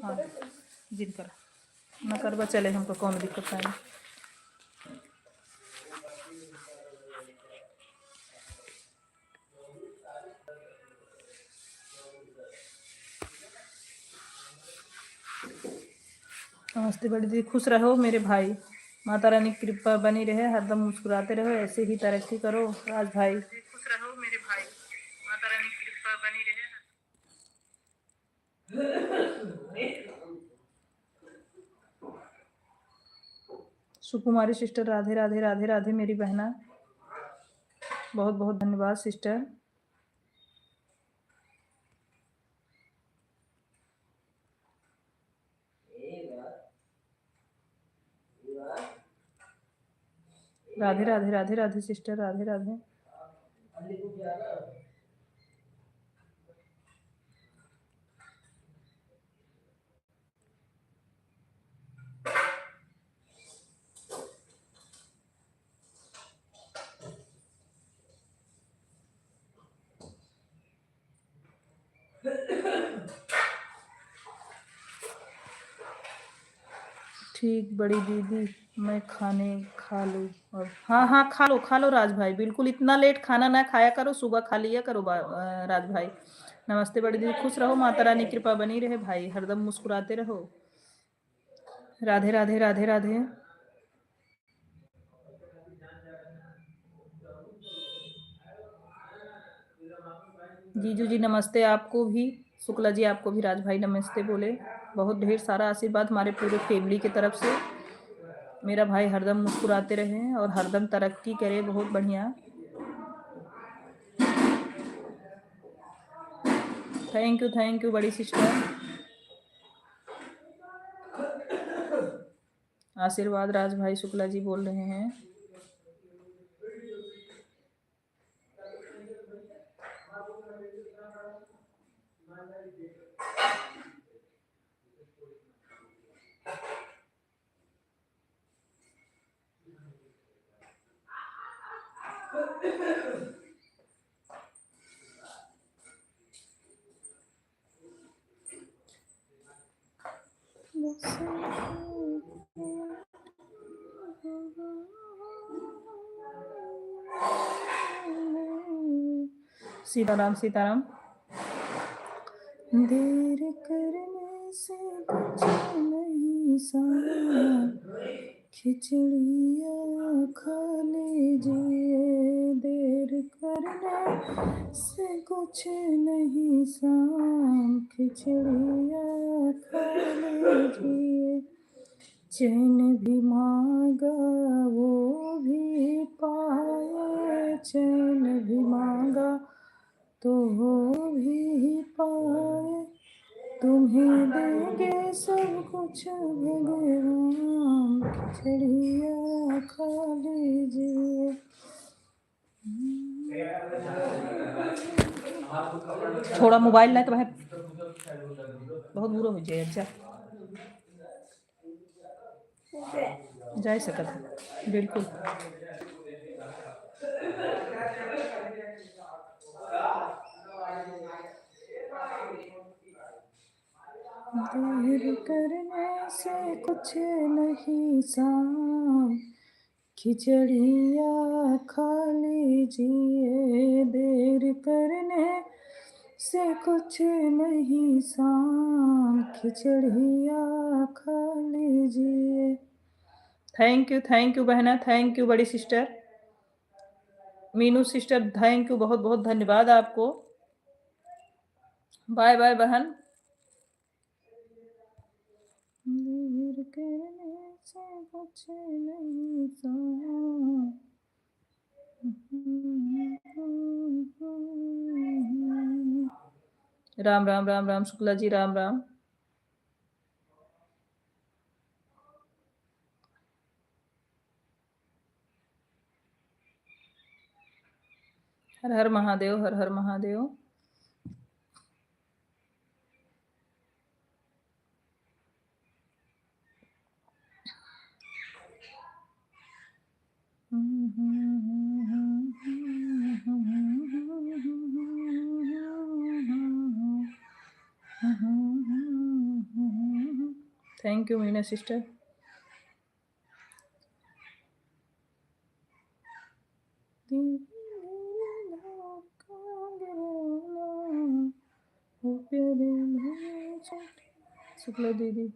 हाँ जिनकर न करवा चले, हमको कौन दिक्कत है। नमस्ते बड़ी दीदी, खुश रहो मेरे भाई, माता रानी की कृपा बनी रहे, हरदम मुस्कुराते रहो, ऐसे ही तरक्की करो राज भाई। खुश रहो मेरे भाई, माता रानी की कृपा बनी रहे। सुकुमारी सिस्टर, राधे राधे राधे राधे मेरी बहना, बहुत बहुत धन्यवाद सिस्टर। राधे राधे राधे राधे सिस्टर, राधे राधे। ठीक बड़ी दीदी, मैं खाने खा लूँ अब। हाँ हाँ खा लो राज भाई, बिल्कुल इतना लेट खाना ना खाया करो, सुबह खा लिया करो राज भाई। नमस्ते बड़ी दीदी, खुश रहो, माता रानी कृपा बनी रहे भाई, हरदम मुस्कुराते रहो। राधे राधे राधे राधे। जीजू जी नमस्ते आपको भी, शुक्ला जी आपको भी राज भाई नमस्ते बोले। बहुत ढेर सारा आशीर्वाद हमारे पूरे फैमिली की तरफ से, मेरा भाई हरदम मुस्कुराते रहे और हरदम तरक्की करे, बहुत बढ़िया। थैंक यू बड़ी सिस्टर, आशीर्वाद राज भाई शुक्ला जी बोल रहे हैं। सीताराम सीताराम। देर करने से कुछ नहीं साम, खिचड़िया खा लीजिए। देर करने से कुछ नहीं साम, खिचड़िया खा लीजिए। चैन भी मांगा वो भी पाए, चैन भी मांगा तो वो भी पाए। तुम्हें देंगे सब कुछ भगवान, खिचड़िया खा लीजिए। थोड़ा मोबाइल लाए तो बहुत बुरा हो जाए। अच्छा जा सकता है बिल्कुल। देर करने से कुछ नहीं साम, खिचड़िया खा लीजिए। देर करने से कुछ नहीं साम, खिचड़िया खा लीजिए। थैंक यू बहना, थैंक यू बड़ी sister Meenu sister, thank you, बहुत बहुत धन्यवाद आपको। बाय बाय बहन। देर करने से कुछ नहीं साम। Ram Ram Ram Ram Shukla ji, Ram Ram. Har Har Mahadev, Har Har Mahadev. Thank you Meena sister. Shukla दीदी,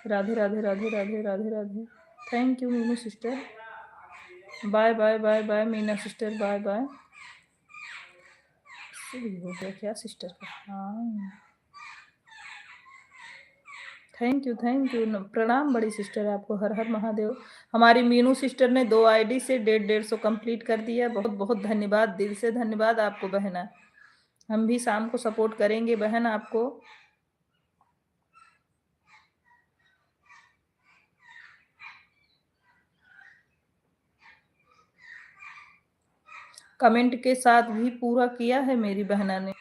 Radhe Radhe Radhe Radhe Radhe Radhe. Thank you Meenu sister. Bye bye bye bye Meena sister, bye bye. हो गया क्या सिस्टर का? हाँ थैंक यू प्रणाम बड़ी सिस्टर आपको, हर हर महादेव। हमारी मीनू सिस्टर ने 2 आईडी से 150 कंप्लीट कर दिया। बहुत बहुत धन्यवाद, दिल से धन्यवाद आपको बहना। हम भी शाम को सपोर्ट करेंगे बहन आपको। कमेंट के साथ भी पूरा किया है मेरी बहना ने,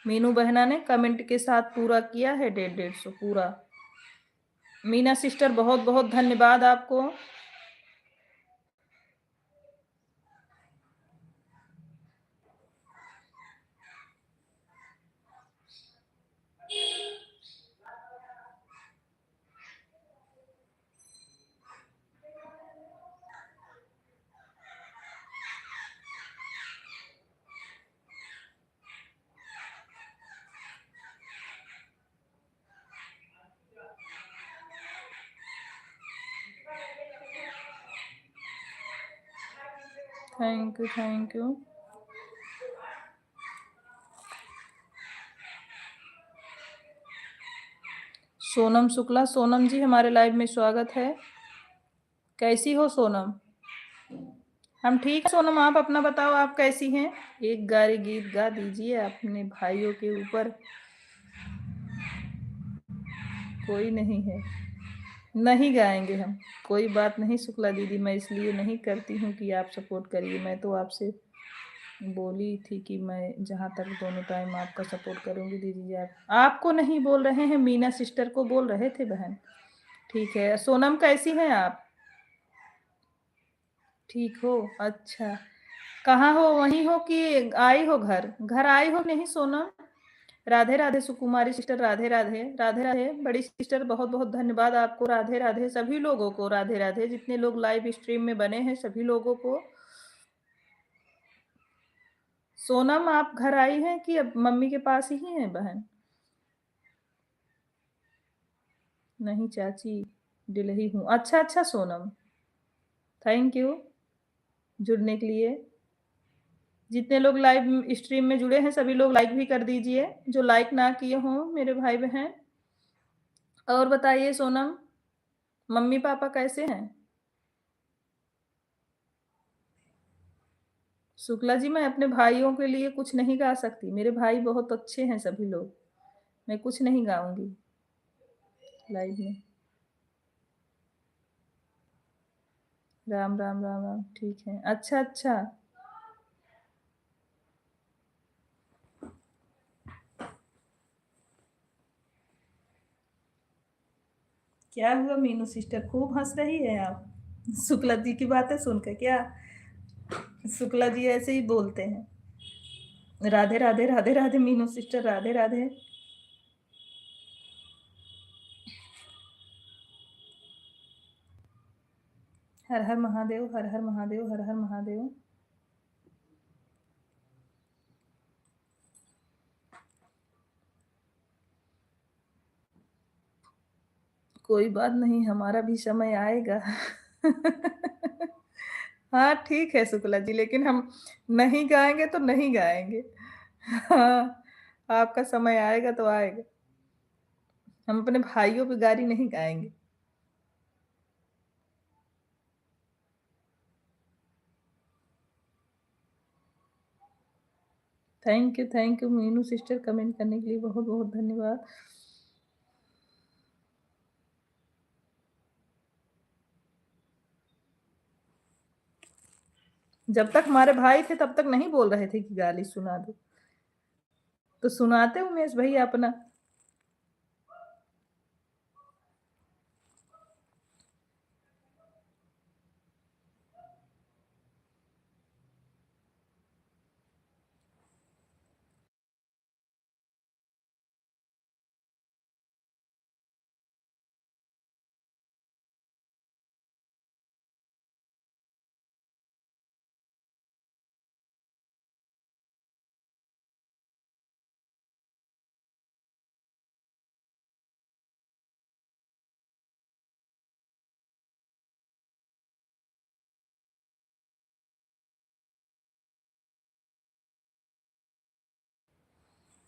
मीनू बहना ने कमेंट के साथ पूरा किया है 150 पूरा। मीना सिस्टर बहुत बहुत धन्यवाद आपको। Thank you. सोनम शुक्ला, सोनम जी हमारे लाइव में स्वागत है। कैसी हो सोनम? हम ठीक सोनम, आप अपना बताओ, आप कैसी हैं? एक गारी गीत गा दीजिए अपने भाइयों के ऊपर। कोई नहीं है, नहीं गाएंगे हम, कोई बात नहीं शुक्ला दीदी। मैं इसलिए नहीं करती हूँ कि आप सपोर्ट करिए, मैं तो आपसे बोली थी कि मैं जहाँ तक दोनों टाइम आपका सपोर्ट करूँगी दीदी। आपको नहीं बोल रहे हैं, मीना सिस्टर को बोल रहे थे बहन। ठीक है सोनम, कैसी हैं आप? ठीक हो? अच्छा, कहाँ हो? वहीं हो कि आई हो घर? घर आई हो नहीं सोनम? राधे राधे सुकुमारी सिस्टर, राधे राधे राधे राधे बड़ी सिस्टर, बहुत बहुत धन्यवाद आपको। राधे राधे सभी लोगों को, राधे राधे जितने लोग लाइव स्ट्रीम में बने हैं सभी लोगों को। सोनम आप घर आई हैं कि अब मम्मी के पास ही हैं बहन? नहीं चाची, डिलही हूँ। अच्छा, अच्छा सोनम, थैंक यू जुड़ने के लिए। जितने लोग लाइव स्ट्रीम में जुड़े हैं सभी लोग लाइक भी कर दीजिए, जो लाइक ना किए हों मेरे भाई-बहन। और बताइए सोनम, मम्मी-पापा कैसे हैं? शुक्ला जी, मैं अपने भाइयों के लिए कुछ नहीं गा सकती। मेरे भाई बहुत अच्छे हैं सभी लोग। मैं कुछ नहीं गाऊँगी लाइव में। राम, राम, राम, राम, ठीक है। अच्छा, अच्छा। क्या हुआ मीनू सिस्टर, खूब हँस रही है आप? शुक्ला जी की बातें सुनकर क्या? शुक्ला जी ऐसे ही बोलते हैं। राधे, राधे, राधे, राधे मीनू सिस्टर, राधे, राधे। हर हर महादेव, हर हर महादेव, हर हर महादेव। कोई बात नहीं, हमारा भी समय आएगा। हाँ, ठीक है शुक्ला जी, लेकिन हम नहीं गाएँगे तो नहीं गाएँगे। हाँ, आपका समय आएगा तो आएगा। हम अपने भाइयों पे गाली नहीं गाएँगे। Thank you Meenu sister, comment करने के लिए बहुत-बहुत धन्यवाद। जब तक हमारे भाई थे तब तक नहीं बोल रहे थे कि गाली सुना दो। तो सुनाते उमेश भैया अपना।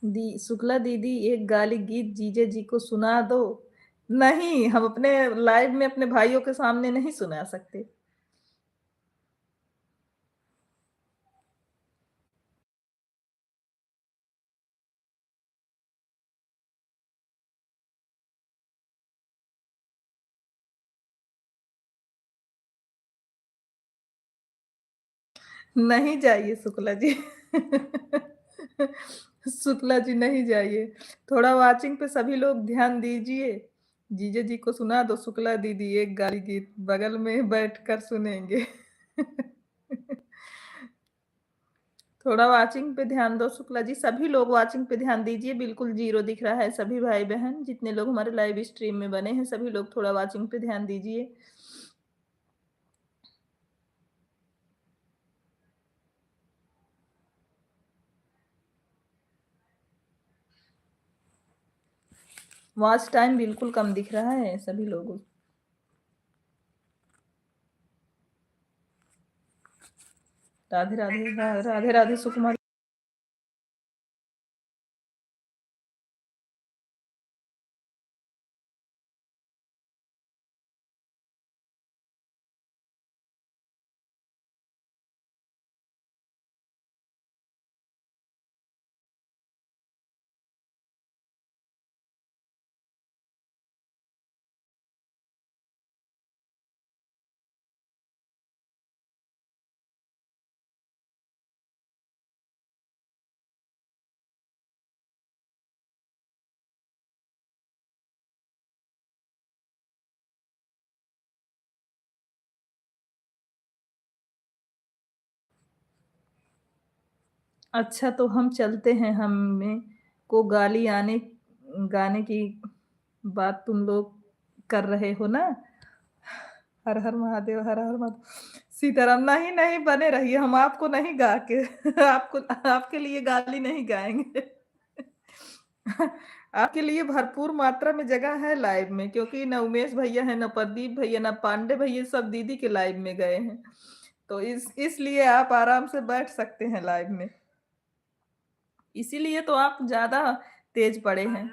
दी शुक्ला दीदी, एक गाली गीत जीजे जी को सुना दो। नहीं, हम अपने लाइव में अपने भाइयों के सामने नहीं सुना सकते। नहीं जाइए शुक्ला जी। शुक्ला जी नहीं जाइए। थोड़ा वॉचिंग पे सभी लोग ध्यान दीजिए। जीजे जी को सुना दो शुक्ला दीदी एक गाली गीत, बगल में बैठकर सुनेंगे। थोड़ा वॉचिंग पे ध्यान दो शुक्ला जी, सभी लोग वॉचिंग पे ध्यान दीजिए, बिल्कुल ज़ीरो दिख रहा है सभी भाई-बहन, जितने लोग हमारे लाइव स्ट्रीम में बने हैं, सभी लोग थोड़ा वॉचिंग पे ध्यान दीजिए। वॉच टाइम बिल्कुल कम दिख रहा है सभी लोगों। राधे, राधे, राधे, राधे सुकुमार। अच्छा, तो हम चलते हैं, हमें को गाली आने गाने की बात तुम लोग कर रहे हो ना? हर हर महादेव, हर हर महादेव। सीताराम नहीं, नहीं बने रहिए, हम आपको नहीं गा के आपको आपके लिए गाली नहीं गाएँगे। आपके लिए भरपूर मात्रा में जगह है लाइव में क्योंकि ना उमेश भैया है, ना प्रदीप भैया, ना पांडे भैया सब दीदी के लाइव में गए हैं। तो इसलिए आप आराम से बैठ सकते हैं लाइव में। इसीलिए तो आप ज़्यादा तेज पड़े हैं।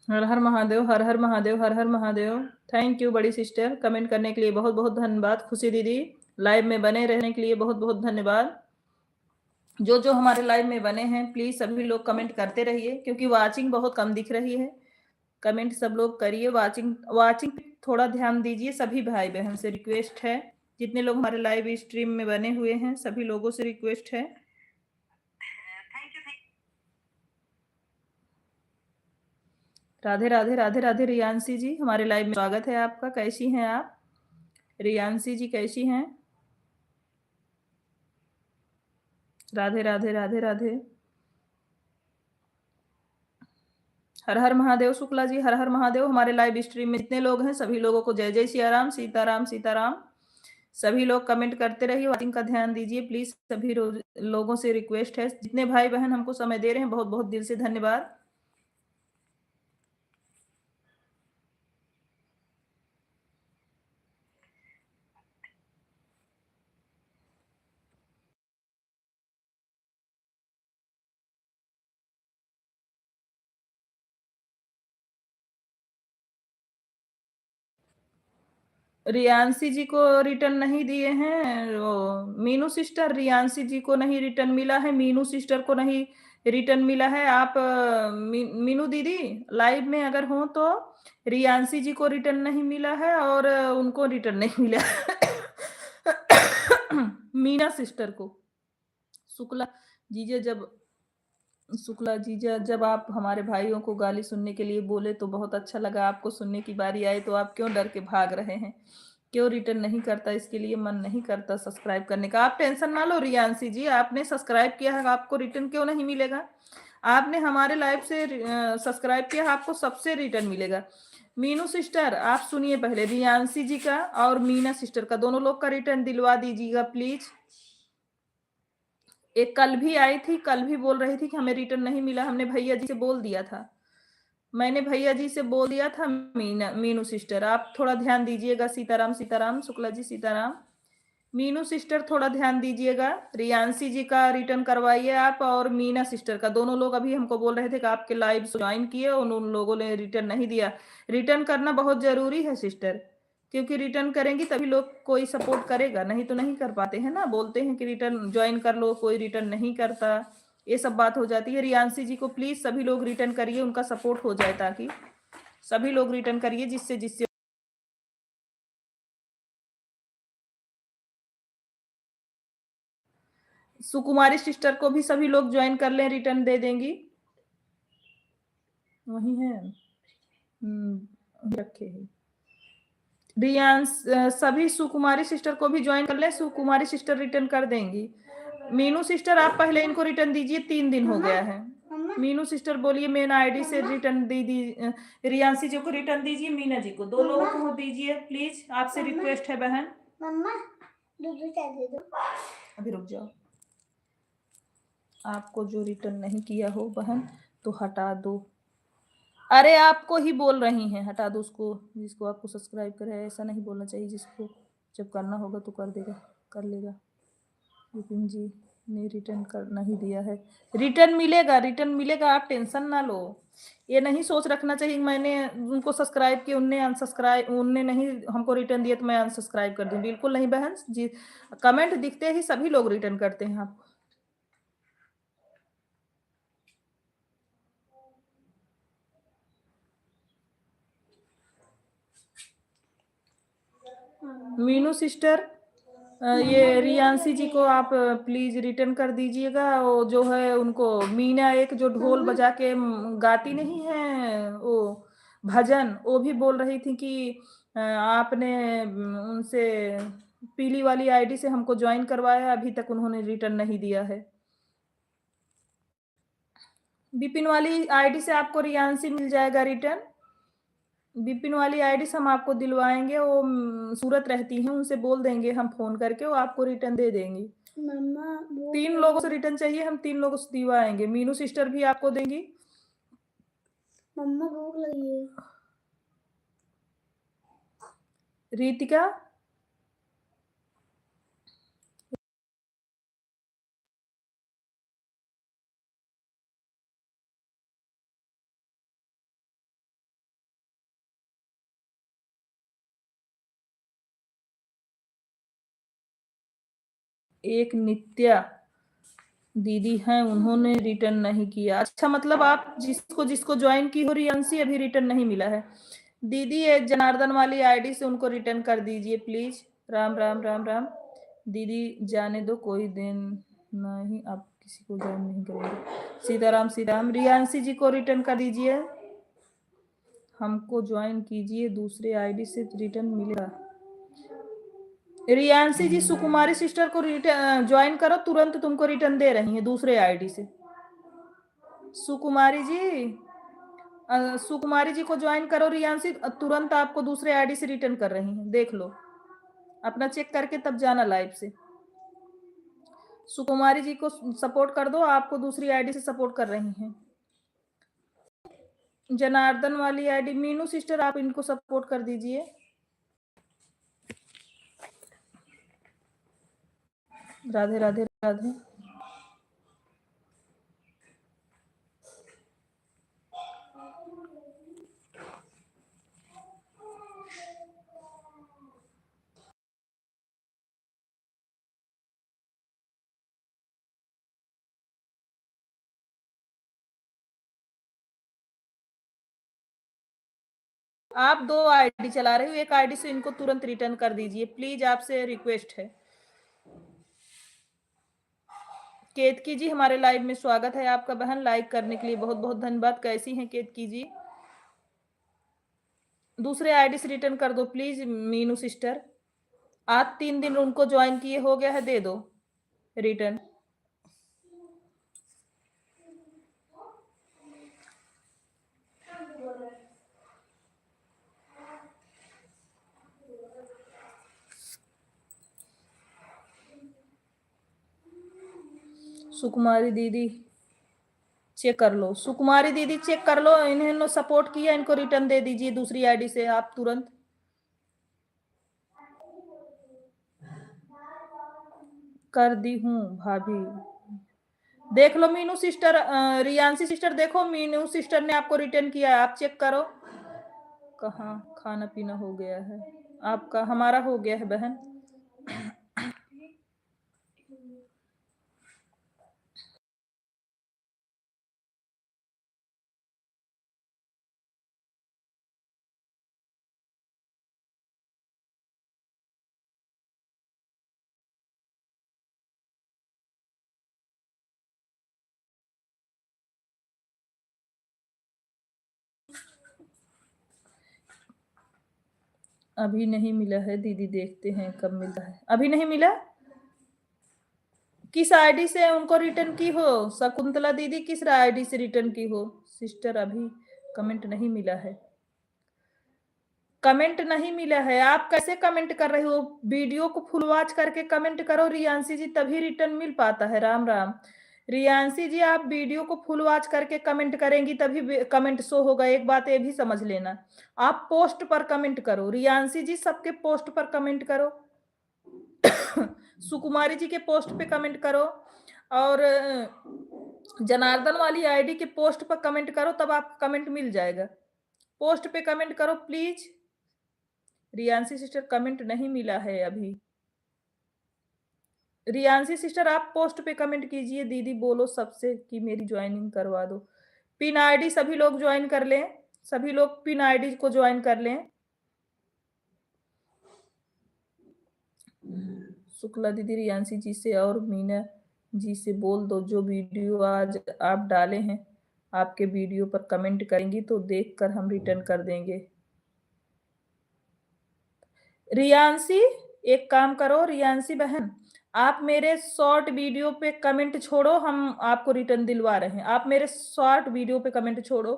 हर हर महादेव, हर हर महादेव, हर हर महादेव। थैंक यू बड़ी सिस्टर, कमेंट करने के लिए बहुत-बहुत धन्यवाद। खुशी दीदी, लाइव में बने रहने के लिए बहुत-बहुत धन्यवाद। जो हमारे लाइव में बने हैं प्लीज़ सभी लोग कमेंट करते रहिए क्योंकि वॉचिंग बहुत कम दिख रही है। कमेंट सब लोग करिए, वॉचिंग वॉचिंग पे थोड़ा ध्यान दीजिए, सभी भाई-बहन से रिक्वेस्ट है। जितने लोग हमारे लाइव स्ट्रीम में बने हुए हैं, सभी लोगों से रिक्वेस्ट है। राधे राधे राधे राधे रियांशी जी, हमारे लाइव में स्वागत है आपका। कैसी हैं आप रियांशी जी, कैसी हैं? राधे राधे राधे राधे। हर हर महादेव शुक्ला जी, हर हर महादेव। हमारे लाइव स्ट्रीम में जितने लोग हैं सभी लोगों को जय जय सिया राम, सीताराम सीताराम। सभी लोग कमेंट करते रहिए, वॉचिंग का ध्यान दीजिए प्लीज। सभी लोगों से रिक्वेस्ट है, जितने भाई बहन हमको समय दे रहे हैं बहुत बहुत दिल से धन्यवाद। रियांशी जी को रिटर्न नहीं दिए हैं वो मीनू सिस्टर, रियांशी जी को नहीं रिटर्न मिला है, मीनू सिस्टर को नहीं रिटर्न मिला है। आप मीनू दीदी लाइव में अगर हो तो रियांशी जी को रिटर्न नहीं मिला है और उनको रिटर्न नहीं मिला मीना सिस्टर को। शुक्ला जीजा जब शुक्ला जीजा जब आप हमारे भाइयों को गाली सुनने के लिए बोले तो बहुत अच्छा लगा। आपको सुनने की बारी आई तो आप क्यों डर के भाग रहे हैं? क्यों रिटर्न नहीं करता? इसके लिए मन नहीं करता सब्सक्राइब करने का। आप टेंशन ना लो रियांशी जी, आपने सब्सक्राइब किया है, आपको रिटर्न क्यों नहीं मिलेगा? आपने हमारे लाइव से सब्सक्राइब किया है, आपको सबसे रिटर्न मिलेगा। मीनू सिस्टर आप सुनिए पहले, रियांशी जी का और मीना सिस्टर का दोनों लोग का रिटर्न दिलवा दीजिएगा प्लीज। एक कल भी आई थी, कल भी बोल रही थी कि हमें रिटर्न नहीं मिला, हमने भैया जी से बोल दिया था। मैंने भैया जी से बोल दिया था। मीनू सिस्टर आप थोड़ा ध्यान दीजिएगा। सीताराम सीताराम शुक्ला जी सीताराम। मीनू सिस्टर थोड़ा ध्यान दीजिएगा, रियांशी जी का रिटर्न करवाइए आप, और मीना सिस्टर का। दोनों लोग अभी हमको बोल रहे थे कि आपके लाइव ज्वाइन किए, उन लोगों ने रिटर्न नहीं दिया। रिटर्न करना बहुत जरूरी है सिस्टर, क्योंकि रिटर्न करेंगी तभी लोग कोई सपोर्ट करेगा, नहीं तो नहीं कर पाते हैं ना। बोलते हैं कि रिटर्न ज्वाइन कर लो, कोई रिटर्न नहीं करता, ये सब बात हो जाती है। रियांशी जी को प्लीज सभी लोग रिटर्न करिए, उनका सपोर्ट हो जाए, ताकि सभी लोग रिटर्न करिए जिससे जिससे। सुकुमारी सिस्टर को भी सभी लोग ज्वाइन कर लें, रिटर्न दे देंगी। वही है। रखे हैं। रियांश सभी सुकुमारी सिस्टर को भी ज्वाइन कर ले, सुकुमारी सिस्टर रिटर्न कर देंगी। मीनू सिस्टर आप पहले इनको रिटर्न दीजिए, 3 दिन हो गया है। मीनू सिस्टर बोलिए मेन आईडी से रिटर्न दीदी, रियांशी जी को रिटर्न दीजिए, मीना जी को, 2 लोगों को दीजिए प्लीज, आपसे रिक्वेस्ट है बहन। मम्मा दूध दे दो, अभी रुक जाओ। आपको जो रिटर्न नहीं किया हो बहन तो हटा दो। अरे आपको ही बोल रही हैं, हटा दो उसको, जिसको आपको सब्सक्राइब करे। ऐसा नहीं बोलना चाहिए, जिसको जब करना होगा तो कर देगा, कर लेगा। विपिन जी ने रिटर्न कर नहीं दिया है, रिटर्न मिलेगा, रिटर्न मिलेगा, आप टेंशन ना लो। ये नहीं सोच रखना चाहिए मैंने उनको सब्सक्राइब किया, उनने अनसब्सक्राइब, उनने नहीं हमको रिटर्न दिया तो मैं अनसब्सक्राइब कर दूं, बिल्कुल नहीं बहन जी। कमेंट दिखते ही सभी लोग रिटर्न करते हैं आपको। मीनू सिस्टर ये रियांशी जी को आप प्लीज रिटर्न कर दीजिएगा। वो जो है उनको मीना एक जो ढोल बजा के गाती नहीं है वो भजन, वो भी बोल रही थी कि आपने उनसे पीली वाली आईडी से हमको ज्वाइन करवाया, अभी तक उन्होंने रिटर्न नहीं दिया है। बिपिन वाली आईडी से आपको रियांशी मिल जाएगा रिटर्न। बिपिन वाली आईडी से हम आपको दिलवाएंगे, वो सूरत रहती हैं, उनसे बोल देंगे हम फोन करके, वो आपको रिटर्न दे देंगी। मम्मा 3 लोगों से रिटर्न चाहिए, हम 3 लोगों से दिलवाएंगे। मीनू सिस्टर भी आपको देंगी। मम्मा भूख लगी है। रितिका एक नित्या दीदी हैं, उन्होंने रिटर्न नहीं किया। अच्छा, मतलब आप जिसको जिसको ज्वाइन की हो रियांशी, अभी रिटर्न नहीं मिला है। दीदी ये जनार्दन वाली आईडी से उनको रिटर्न कर दीजिए प्लीज। राम राम राम राम। दीदी जाने दो, कोई दिन नहीं, आप किसी को ज्वाइन नहीं करेंगे। सीताराम सीताराम। रियांशी जी को रिटर्न कर दीजिए, हमको ज्वाइन कीजिए, दूसरे आईडी से रिटर्न मिलेगा। रियांशी जी सुकुमारी सिस्टर को ज्वाइन करो, तुरंत तुमको रिटर्न दे रही है दूसरे आईडी से। सुकुमारी जी सुकुमारी जी को ज्वाइन करो रियांशी, तुरंत आपको दूसरे आईडी से रिटर्न कर रही हैं, देख लो अपना चेक करके तब जाना लाइव से। सुकुमारी जी को सपोर्ट कर दो, आपको दूसरी आईडी से सपोर्ट कर रही हैं। जनार्दन वाली आईडी मीनू सिस्टर, आप इनको सपोर्ट कर दीजिए। राधे राधे राधे। आप 2 आईडी चला रही हो, एक आईडी से इनको तुरंत रिटर्न कर दीजिए प्लीज, आपसे रिक्वेस्ट है। केतकी जी हमारे लाइव में स्वागत है आपका बहन, लाइक करने के लिए बहुत बहुत धन्यवाद। कैसी हैं केतकी जी? दूसरे आईडी से रिटर्न कर दो प्लीज मीनू सिस्टर। आज 3 दिन उनको ज्वाइन किए हो गया है, दे दो रिटर्न। सुकुमारी दीदी चेक कर लो, सुकुमारी दीदी चेक कर लो, इन्होंने सपोर्ट किया, इनको रिटर्न दे दीजिए दूसरी आईडी से आप तुरंत। कर दी हूँ भाभी, देख लो मीनू सिस्टर, रियांशी सिस्टर देखो, मीनू सिस्टर ने आपको रिटर्न किया है, आप चेक करो। कहाँ खाना पीना हो गया है आपका, हमारा हो गया है बहन। अभी नहीं मिला है दीदी, देखते हैं कब मिलता है। अभी नहीं मिला, किस आईडी से उनको रिटर्न की हो? शकुंतला दीदी किस आईडी से रिटर्न की हो? सिस्टर अभी कमेंट नहीं मिला है, कमेंट नहीं मिला है। आप कैसे कमेंट कर रहे हो? वीडियो को फुल वॉच करके कमेंट करो रियांशी जी, तभी रिटर्न मिल पाता है। राम राम रियांशी जी, आप वीडियो को फुल वॉच करके कमेंट करेंगी तभी कमेंट शो होगा। एक बात ये भी समझ लेना, आप पोस्ट पर कमेंट करो। रियांशी जी सबके पोस्ट पर कमेंट करो, सुकुमारी जी के पोस्ट पे कमेंट करो, और जनार्दन वाली आईडी के पोस्ट पर कमेंट करो, तब आपको कमेंट मिल जाएगा। पोस्ट पे कमेंट करो प्लीज। रियांशी सिस्टर कमेंट नहीं मिला है अभी। रियांशी सिस्टर आप पोस्ट पे कमेंट कीजिए। दीदी बोलो सबसे कि मेरी ज्वाइनिंग करवा दो। पिन आईडी सभी लोग ज्वाइन कर लें, सभी लोग पिन आईडी को ज्वाइन कर लें। शुक्ला दीदी रियांशी जी से और मीना जी से बोल दो, जो वीडियो आज आप डाले हैं आपके वीडियो पर कमेंट करेंगी तो देखकर हम रिटर्न कर देंगे। रियांशी एक काम करो, रियांशी बहन आप मेरे शॉर्ट वीडियो पे कमेंट छोड़ो, हम आपको रिटर्न दिलवा रहे हैं। आप मेरे शॉर्ट वीडियो पे कमेंट छोड़ो।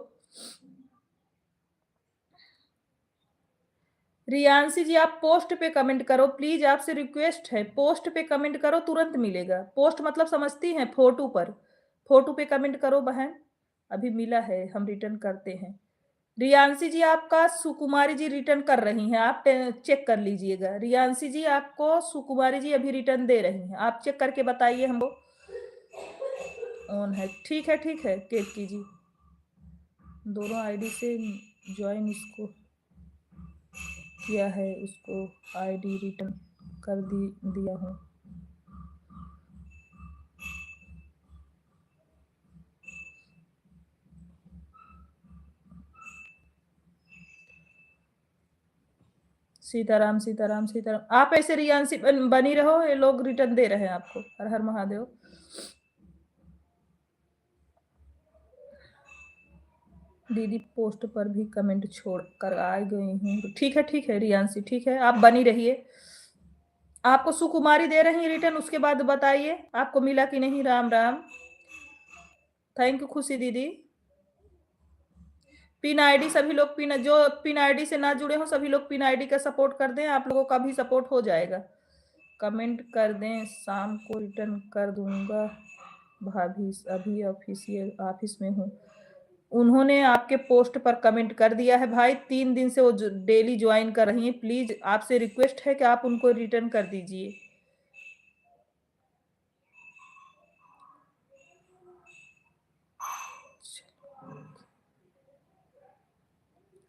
रियांशी जी आप पोस्ट पे कमेंट करो प्लीज, आपसे रिक्वेस्ट है, पोस्ट पे कमेंट करो, तुरंत मिलेगा। पोस्ट मतलब समझती हैं, फोटो पर, फोटो पे कमेंट करो बहन। अभी मिला है, हम रिटर्न करते हैं। रियांशी जी आपका सुकुमारी जी रिटर्न कर रही हैं, आप चेक कर लीजिएगा। रियांशी जी आपको सुकुमारी जी अभी रिटर्न दे रही हैं, आप चेक करके बताइए हमको। ऑन है, ठीक है ठीक है, चेक कीजिए। दोनों आईडी से ज्वाइन इसको किया है, उसको आईडी रिटर्न कर दिया हूँ। सीताराम सीताराम सीताराम, आप ऐसे रियांशी बनी रहो, ये लोग रिटर्न दे रहे हैं आपको। हर हर महादेव। दीदी पोस्ट पर भी कमेंट छोड़ कर आ गई हूँ। ठीक है रियांशी, ठीक है, आप बनी रहिए। आपको सुकुमारी दे रही है रिटर्न, उसके बाद बताइए आपको मिला कि नहीं। राम राम, थैंक यू खुशी दीदी। पिन आईडी सभी लोग, जो पिन आईडी से ना जुड़े हो सभी लोग पिन आईडी का सपोर्ट कर दें, आप लोगों का भी सपोर्ट हो जाएगा। कमेंट कर दें, शाम को रिटर्न कर दूंगा भाभी, अभी ऑफिस में हूँ। उन्होंने आपके पोस्ट पर कमेंट कर दिया है भाई, 3 दिन से वो डेली ज्वाइन कर रही हैं। प्लीज आपसे रिक्वेस्ट है कि आप उनको रिटर्न कर दीजिए।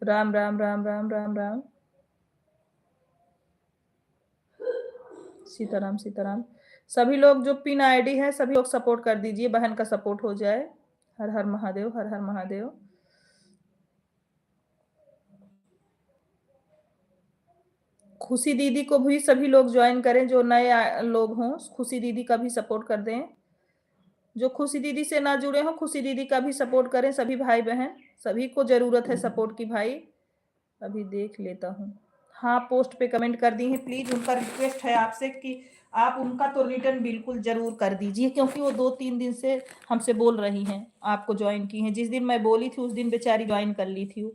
राम राम राम राम राम राम, सीताराम सीताराम। सभी लोग जो पिन आईडी है सभी लोग सपोर्ट कर दीजिए, बहन का सपोर्ट हो जाए। हर हर महादेव, हर हर महादेव। खुशी दीदी को भी सभी लोग ज्वाइन करें, जो नए लोग हों खुशी दीदी का भी सपोर्ट कर दें। जो खुशी दीदी से ना जुड़े हों खुशी दीदी का भी सपोर्ट करें। सभी भाई बहन, सभी को जरूरत है सपोर्ट की भाई। अभी देख लेता हूँ। हाँ पोस्ट पे कमेंट कर दी है, प्लीज उनका रिक्वेस्ट है आपसे कि आप उनका तो रिटर्न बिल्कुल जरूर कर दीजिए, क्योंकि वो 2-3 दिन से हमसे बोल रही हैं आपको ज्वाइन की हैं। जिस दिन मैं बोली थी उस दिन बेचारी ज्वाइन कर ली थी।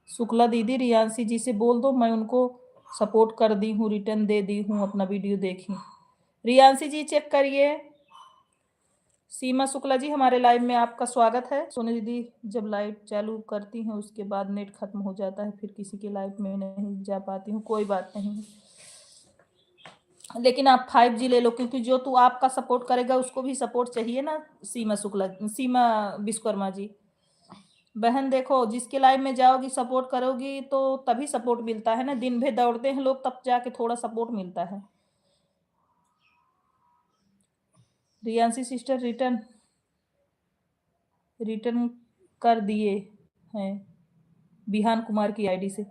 शुक्ला दीदी रियांशी जी से बोल दो, मैं उनको सपोर्ट कर दी हूँ, रिटर्न दे दी हूँ, अपना वीडियो देखी। रियांशी जी चेक करिए। सीमा शुक्ला जी हमारे लाइव में आपका स्वागत है। सोनी दीदी जब लाइव चालू करती हैं उसके बाद नेट खत्म हो जाता है, फिर किसी के लाइव में नहीं जा पाती हूँ। कोई बात नहीं, लेकिन आप 5G ले लो, क्योंकि जो तू आपका सपोर्ट करेगा उसको भी सपोर्ट चाहिए ना। सीमा विश्वकर्मा जी बहन, देखो जिसके लाइव में जाओगी सपोर्ट करोगी तो तभी सपोर्ट मिलता है ना। दिन भर दौड़ते हैं लोग तब जाके थोड़ा सपोर्ट मिलता है। रियांशी सिस्टर रिटर्न कर दिए हैं बिहान कुमार की आईडी से।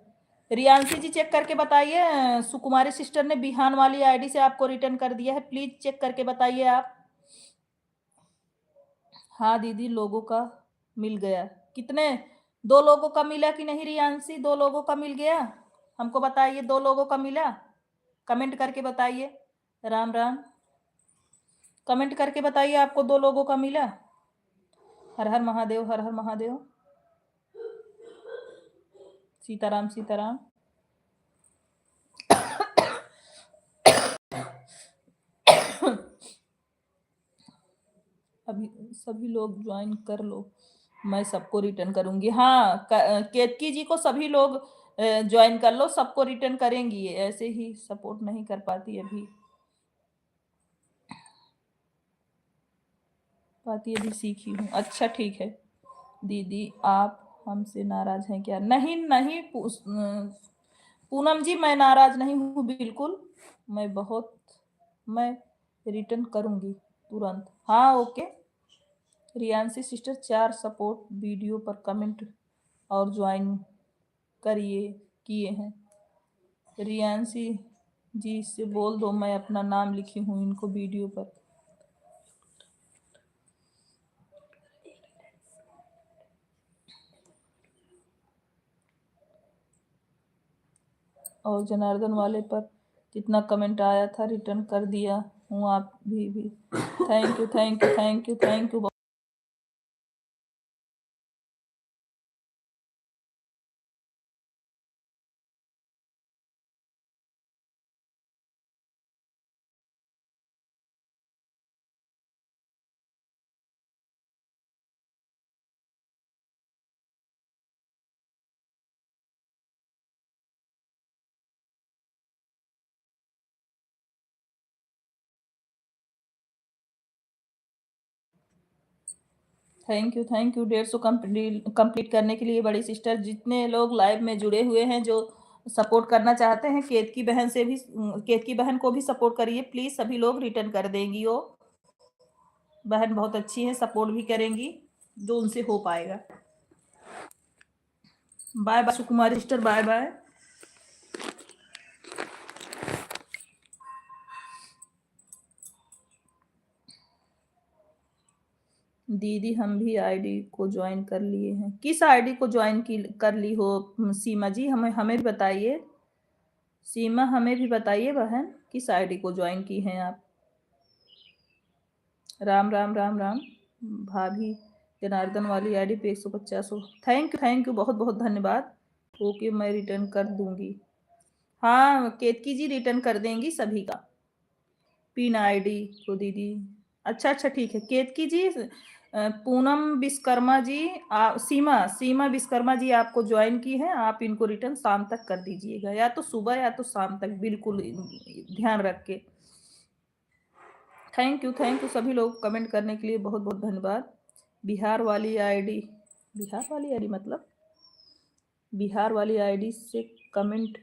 रियांशी जी चेक करके बताइए, सुकुमारी सिस्टर ने बिहान वाली आईडी से आपको रिटर्न कर दिया है, प्लीज चेक करके बताइए आप। हाँ दीदी, लोगों का मिल गया। कितने? 2 लोगों का मिला कि नहीं रियांशी? 2 लोगों का मिल गया? हमको बताइए, 2 लोगों का मिला? कमेंट करके बताइए। राम राम, कमेंट करके बताइए आपको 2 लोगों का मिला। हर हर महादेव, हर हर महादेव। सीताराम सीताराम। अभी सभी लोग ज्वाइन कर लो, मैं सबको रिटर्न करूंगी। हाँ, केतकी जी को सभी लोग ज्वाइन कर लो, सबको रिटर्न करेंगी। ये ऐसे ही सपोर्ट नहीं कर पाती अभी, अभी सीखी हूँ। अच्छा ठीक है दीदी, आप हमसे नाराज हैं क्या? नहीं नहीं पूनम जी, मैं नाराज नहीं हूँ बिल्कुल। मैं रिटर्न करूंगी तुरंत। हाँ okay. Riyanshi sister, 4 support video पर कमेंट और ज्वाइन करिए किए हैं। रियांशी जी से बोल दो मैं अपना नाम लिखी हूँ इनको वीडियो पर। और जनार्दन वाले पर जितना कमेंट आया था रिटर्न कर दिया हूँ। आप भी thank you thank you thank you thank you. Thank you 150 complete करने के लिए बड़ी सिस्टर। जितने लोग लाइव में जुड़े हुए हैं जो सपोर्ट करना चाहते हैं, केतकी बहन से भी, केतकी बहन को भी सपोर्ट करिए प्लीज। सभी लोग रिटर्न कर देंगी। वो बहन बहुत अच्छी है, सपोर्ट भी करेंगी जो उनसे हो पाएगा। बाय बाय सुकुमारी सिस्टर, बाय बाय। दीदी हम भी आईडी को ज्वाइन कर लिए हैं। किस आईडी को ज्वाइन की कर ली हो सीमा जी? हमें हमें भी बताइए। सीमा हमें भी बताइए बहन, किस आईडी को ज्वाइन की हैं आप? राम राम राम राम। भाभी जनार्दन वाली आईडी पे 150 हो। थैंक यू बहुत बहुत धन्यवाद। ओके, मैं रिटर्न कर दूंगी। हाँ केतकी जी रिटर्न कर देंगी सभी का पिन आईडी को दीदी। अच्छा अच्छा ठीक है केतकी जी। पूनम विश्वकर्मा जी, सीमा सीमा विश्वकर्मा जी आपको ज्वाइन की है। आप इनको रिटर्न शाम तक कर दीजिएगा, या तो सुबह या तो शाम तक, बिल्कुल ध्यान रख के। थैंक यू सभी लोग कमेंट करने के लिए बहुत बहुत धन्यवाद। बिहार वाली आईडी, बिहार वाली आईडी मतलब बिहार वाली आईडी से कमेंट,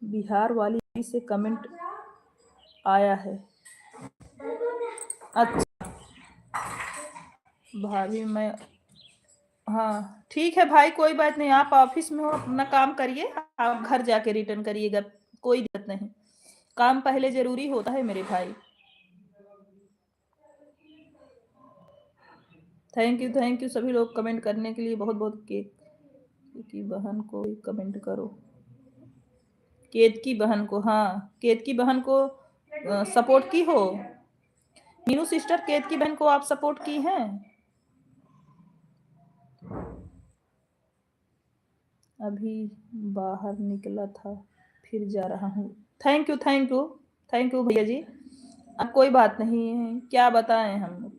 बिहार वाली से कमेंट आया है। अच्छा भाभी मैं, हाँ ठीक है भाई, कोई बात नहीं। आप ऑफिस में हो, अपना काम करिए, आप घर जाके रिटर्न करिएगा, कोई दिक्कत नहीं। काम पहले जरूरी होता है मेरे भाई। थैंक यू सभी लोग कमेंट करने के लिए बहुत बहुत। केत की बहन को कमेंट करो। केत की बहन को, हाँ केत की बहन को सपोर्ट की हो। मीनू सिस्टर, केत की बहन को आप सपोर्ट की हैं? अभी बाहर निकला था, फिर जा रहा हूँ। थैंक यू भैया जी। अब कोई बात नहीं है, क्या बताएं हम।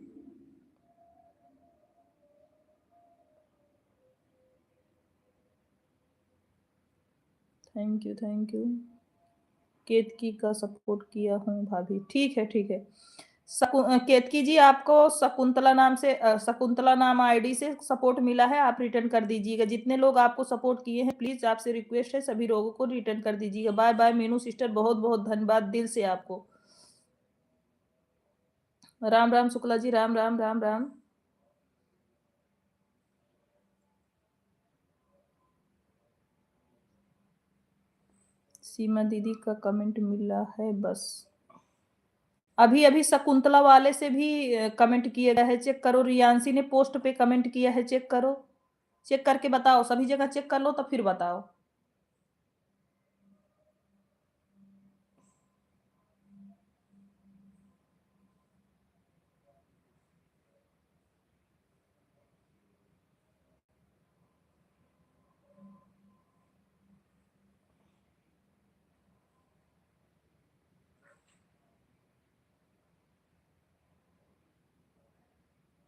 थैंक यू केतकी का सपोर्ट किया हूँ भाभी। ठीक है ठीक है। केतकी जी आपको शकुंतला नाम से, शकुंतला नाम आईडी से सपोर्ट मिला है, आप रिटर्न कर दीजिएगा। जितने लोग आपको सपोर्ट किए हैं प्लीज आपसे रिक्वेस्ट है सभी लोगों को रिटर्न कर दीजिएगा। बाय बाय मीनू सिस्टर, बहुत बहुत धन्यवाद दिल से आपको। राम राम शुक्ला जी, राम राम राम राम। सीमा दीदी का कमेंट मिला है बस। अभी अभी शकुंतला वाले से भी कमेंट किया गया है, चेक करो। रियांशी ने पोस्ट पे कमेंट किया है, चेक करो। चेक करके बताओ, सभी जगह चेक कर लो तब फिर बताओ।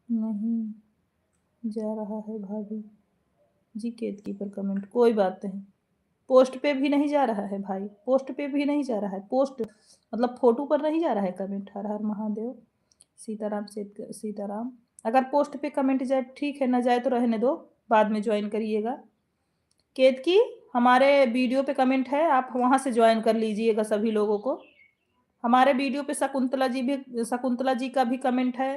नहीं जा रहा है भाभी जी केतकी पर कमेंट, कोई बात नहीं। पोस्ट पे भी नहीं जा रहा है भाई, पोस्ट पे भी नहीं जा रहा है, पोस्ट मतलब फोटो पर नहीं जा रहा है कमेंट। हर हर महादेव। सीताराम से सीताराम। अगर पोस्ट पे कमेंट जाए ठीक है, ना जाए तो रहने दो, बाद में ज्वाइन करिएगा। केतकी, हमारे वीडियो पे कमेंट है, आप वहां से ज्वाइन कर लीजिएगा सभी लोगों को। हमारे वीडियो पे शकुंतला जी का भी कमेंट है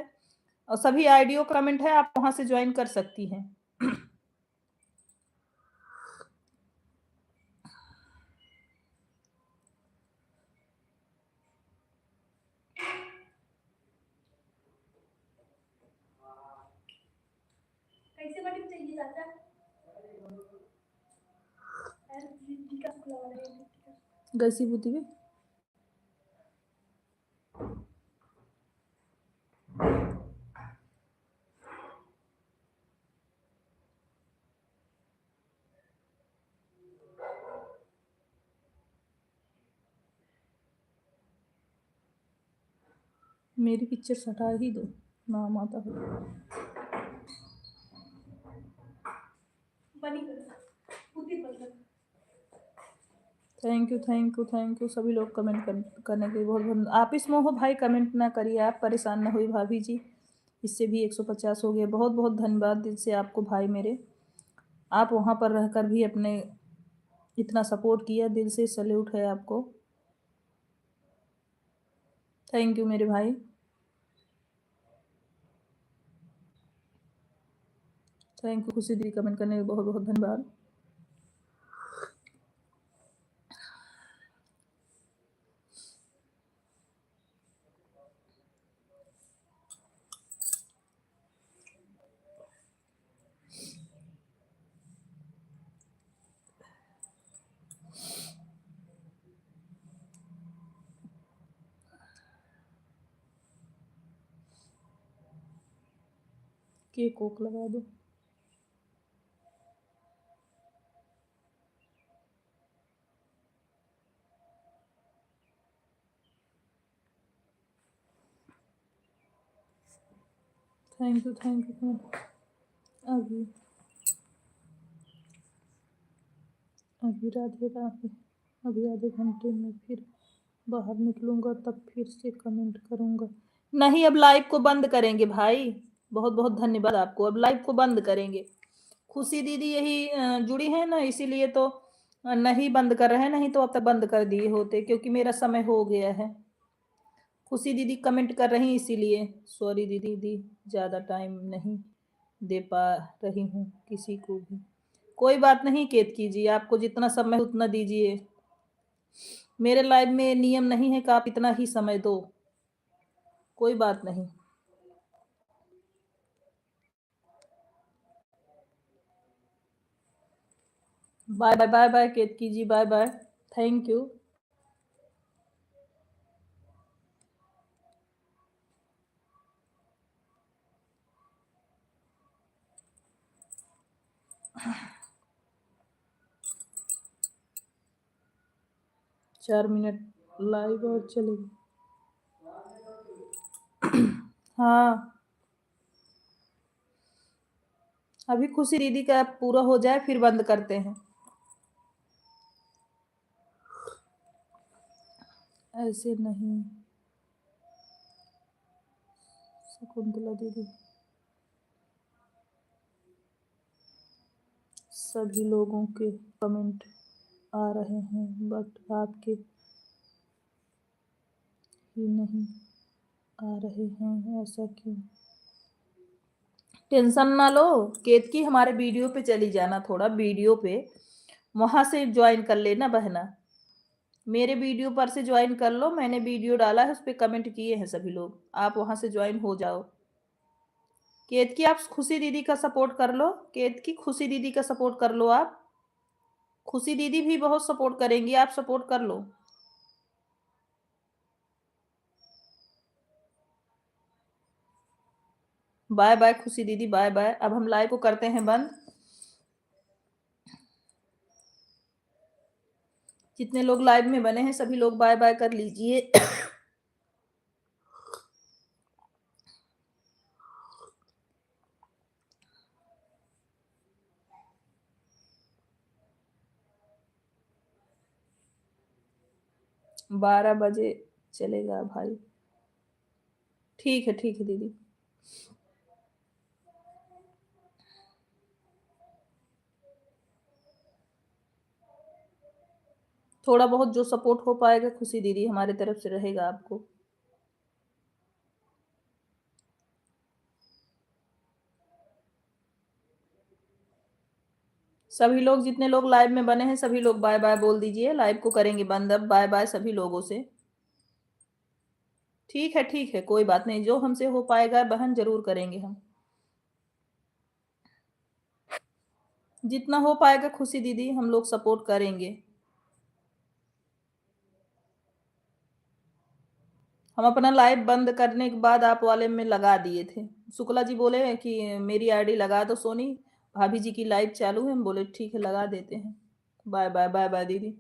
और सभी आईडियो कमेंट है, आप वहां से ज्वाइन कर सकती हैं। गैसी बुद्धि भी मेरी पिक्चर हटा ही दो, नाम आता है। थैंक यू सभी लोग कमेंट करने के लिए बहुत बहुत। आप इसमें हो भाई, कमेंट ना करिए, आप परेशान ना हुई भाभी जी, इससे भी 150 हो गए। बहुत बहुत धन्यवाद दिल से आपको भाई मेरे, आप वहाँ पर रहकर भी अपने इतना सपोर्ट किया, दिल से सैल्यूट है आपको। थैंक यू मेरे भाई, थैंक यू। खुशी दी कमेंट करने के बहुत बहुत धन्यवाद। केक कोक लगा दो। Thank you. अभी अभी राधे राधे। अभी आधे घंटे में फिर बाहर निकलूंगा, तब फिर से कमेंट करूंगा। नहीं, अब लाइव को बंद करेंगे भाई, बहुत बहुत धन्यवाद आपको। अब लाइव को बंद करेंगे। खुशी दीदी यही जुड़ी है ना, इसीलिए तो नहीं बंद कर रहे हैं, नहीं तो अब तक बंद कर दिए होते, क्योंकि मेरा समय हो गया है। खुशी दीदी कमेंट कर रही, इसीलिए सॉरी दीदी, ज़्यादा टाइम नहीं दे पा रही हूँ किसी को भी। कोई बात नहीं केतकी जी, आपको जितना समय उतना दीजिए। मेरे लाइव में नियम नहीं है कि आप इतना ही समय दो, कोई बात नहीं। Bye bye bye bye Ketki ji, bye bye, thank you. चार मिनट लाइव और चलेगी। हाँ, अभी खुशी दीदी का पूरा हो जाए फिर बंद करते हैं। ऐसे नहीं शकुंतला दीदी, सभी लोगों के कमेंट आ रहे हैं बट आपके ही नहीं आ रहे हैं, ऐसा क्यों? टेंशन ना लो केतकी, हमारे वीडियो पे चली जाना, थोड़ा वीडियो पे वहां से ज्वाइन कर लेना बहना। मेरे वीडियो पर से ज्वाइन कर लो, मैंने वीडियो डाला है, उस पर कमेंट किए हैं सभी लोग, आप वहां से ज्वाइन हो जाओ। केतकी आप खुशी दीदी का सपोर्ट कर लो, केतकी खुशी दीदी का सपोर्ट कर लो, आप खुशी दीदी भी बहुत सपोर्ट करेंगी, आप सपोर्ट कर लो। बाय बाय खुशी दीदी, बाय बाय। अब हम लाइव को करते हैं बंद। जितने लोग लाइव में बने हैं सभी लोग बाय बाय कर लीजिए। बारह बजे चलेगा भाई, ठीक है दीदी। थोड़ा बहुत जो सपोर्ट हो पाएगा खुशी दीदी हमारे तरफ से रहेगा आपको। सभी लोग जितने लोग लाइव में बने हैं सभी लोग बाय बाय बोल दीजिए, लाइव को करेंगे बंद अब। बाय बाय सभी लोगों से। ठीक है कोई बात नहीं, जो हमसे हो पाएगा बहन जरूर करेंगे हम, जितना हो पाएगा खुशी दीदी हम लोग सपोर्ट करेंगे। हम अपना लाइव बंद करने के बाद आप वाले में लगा दिए थे। शुक्ला जी बोले कि मेरी आईडी लगा दो सोनी, भाभी जी की लाइव चालू है, हम बोले ठीक है लगा देते हैं। बाय बाय बाय बाय दीदी।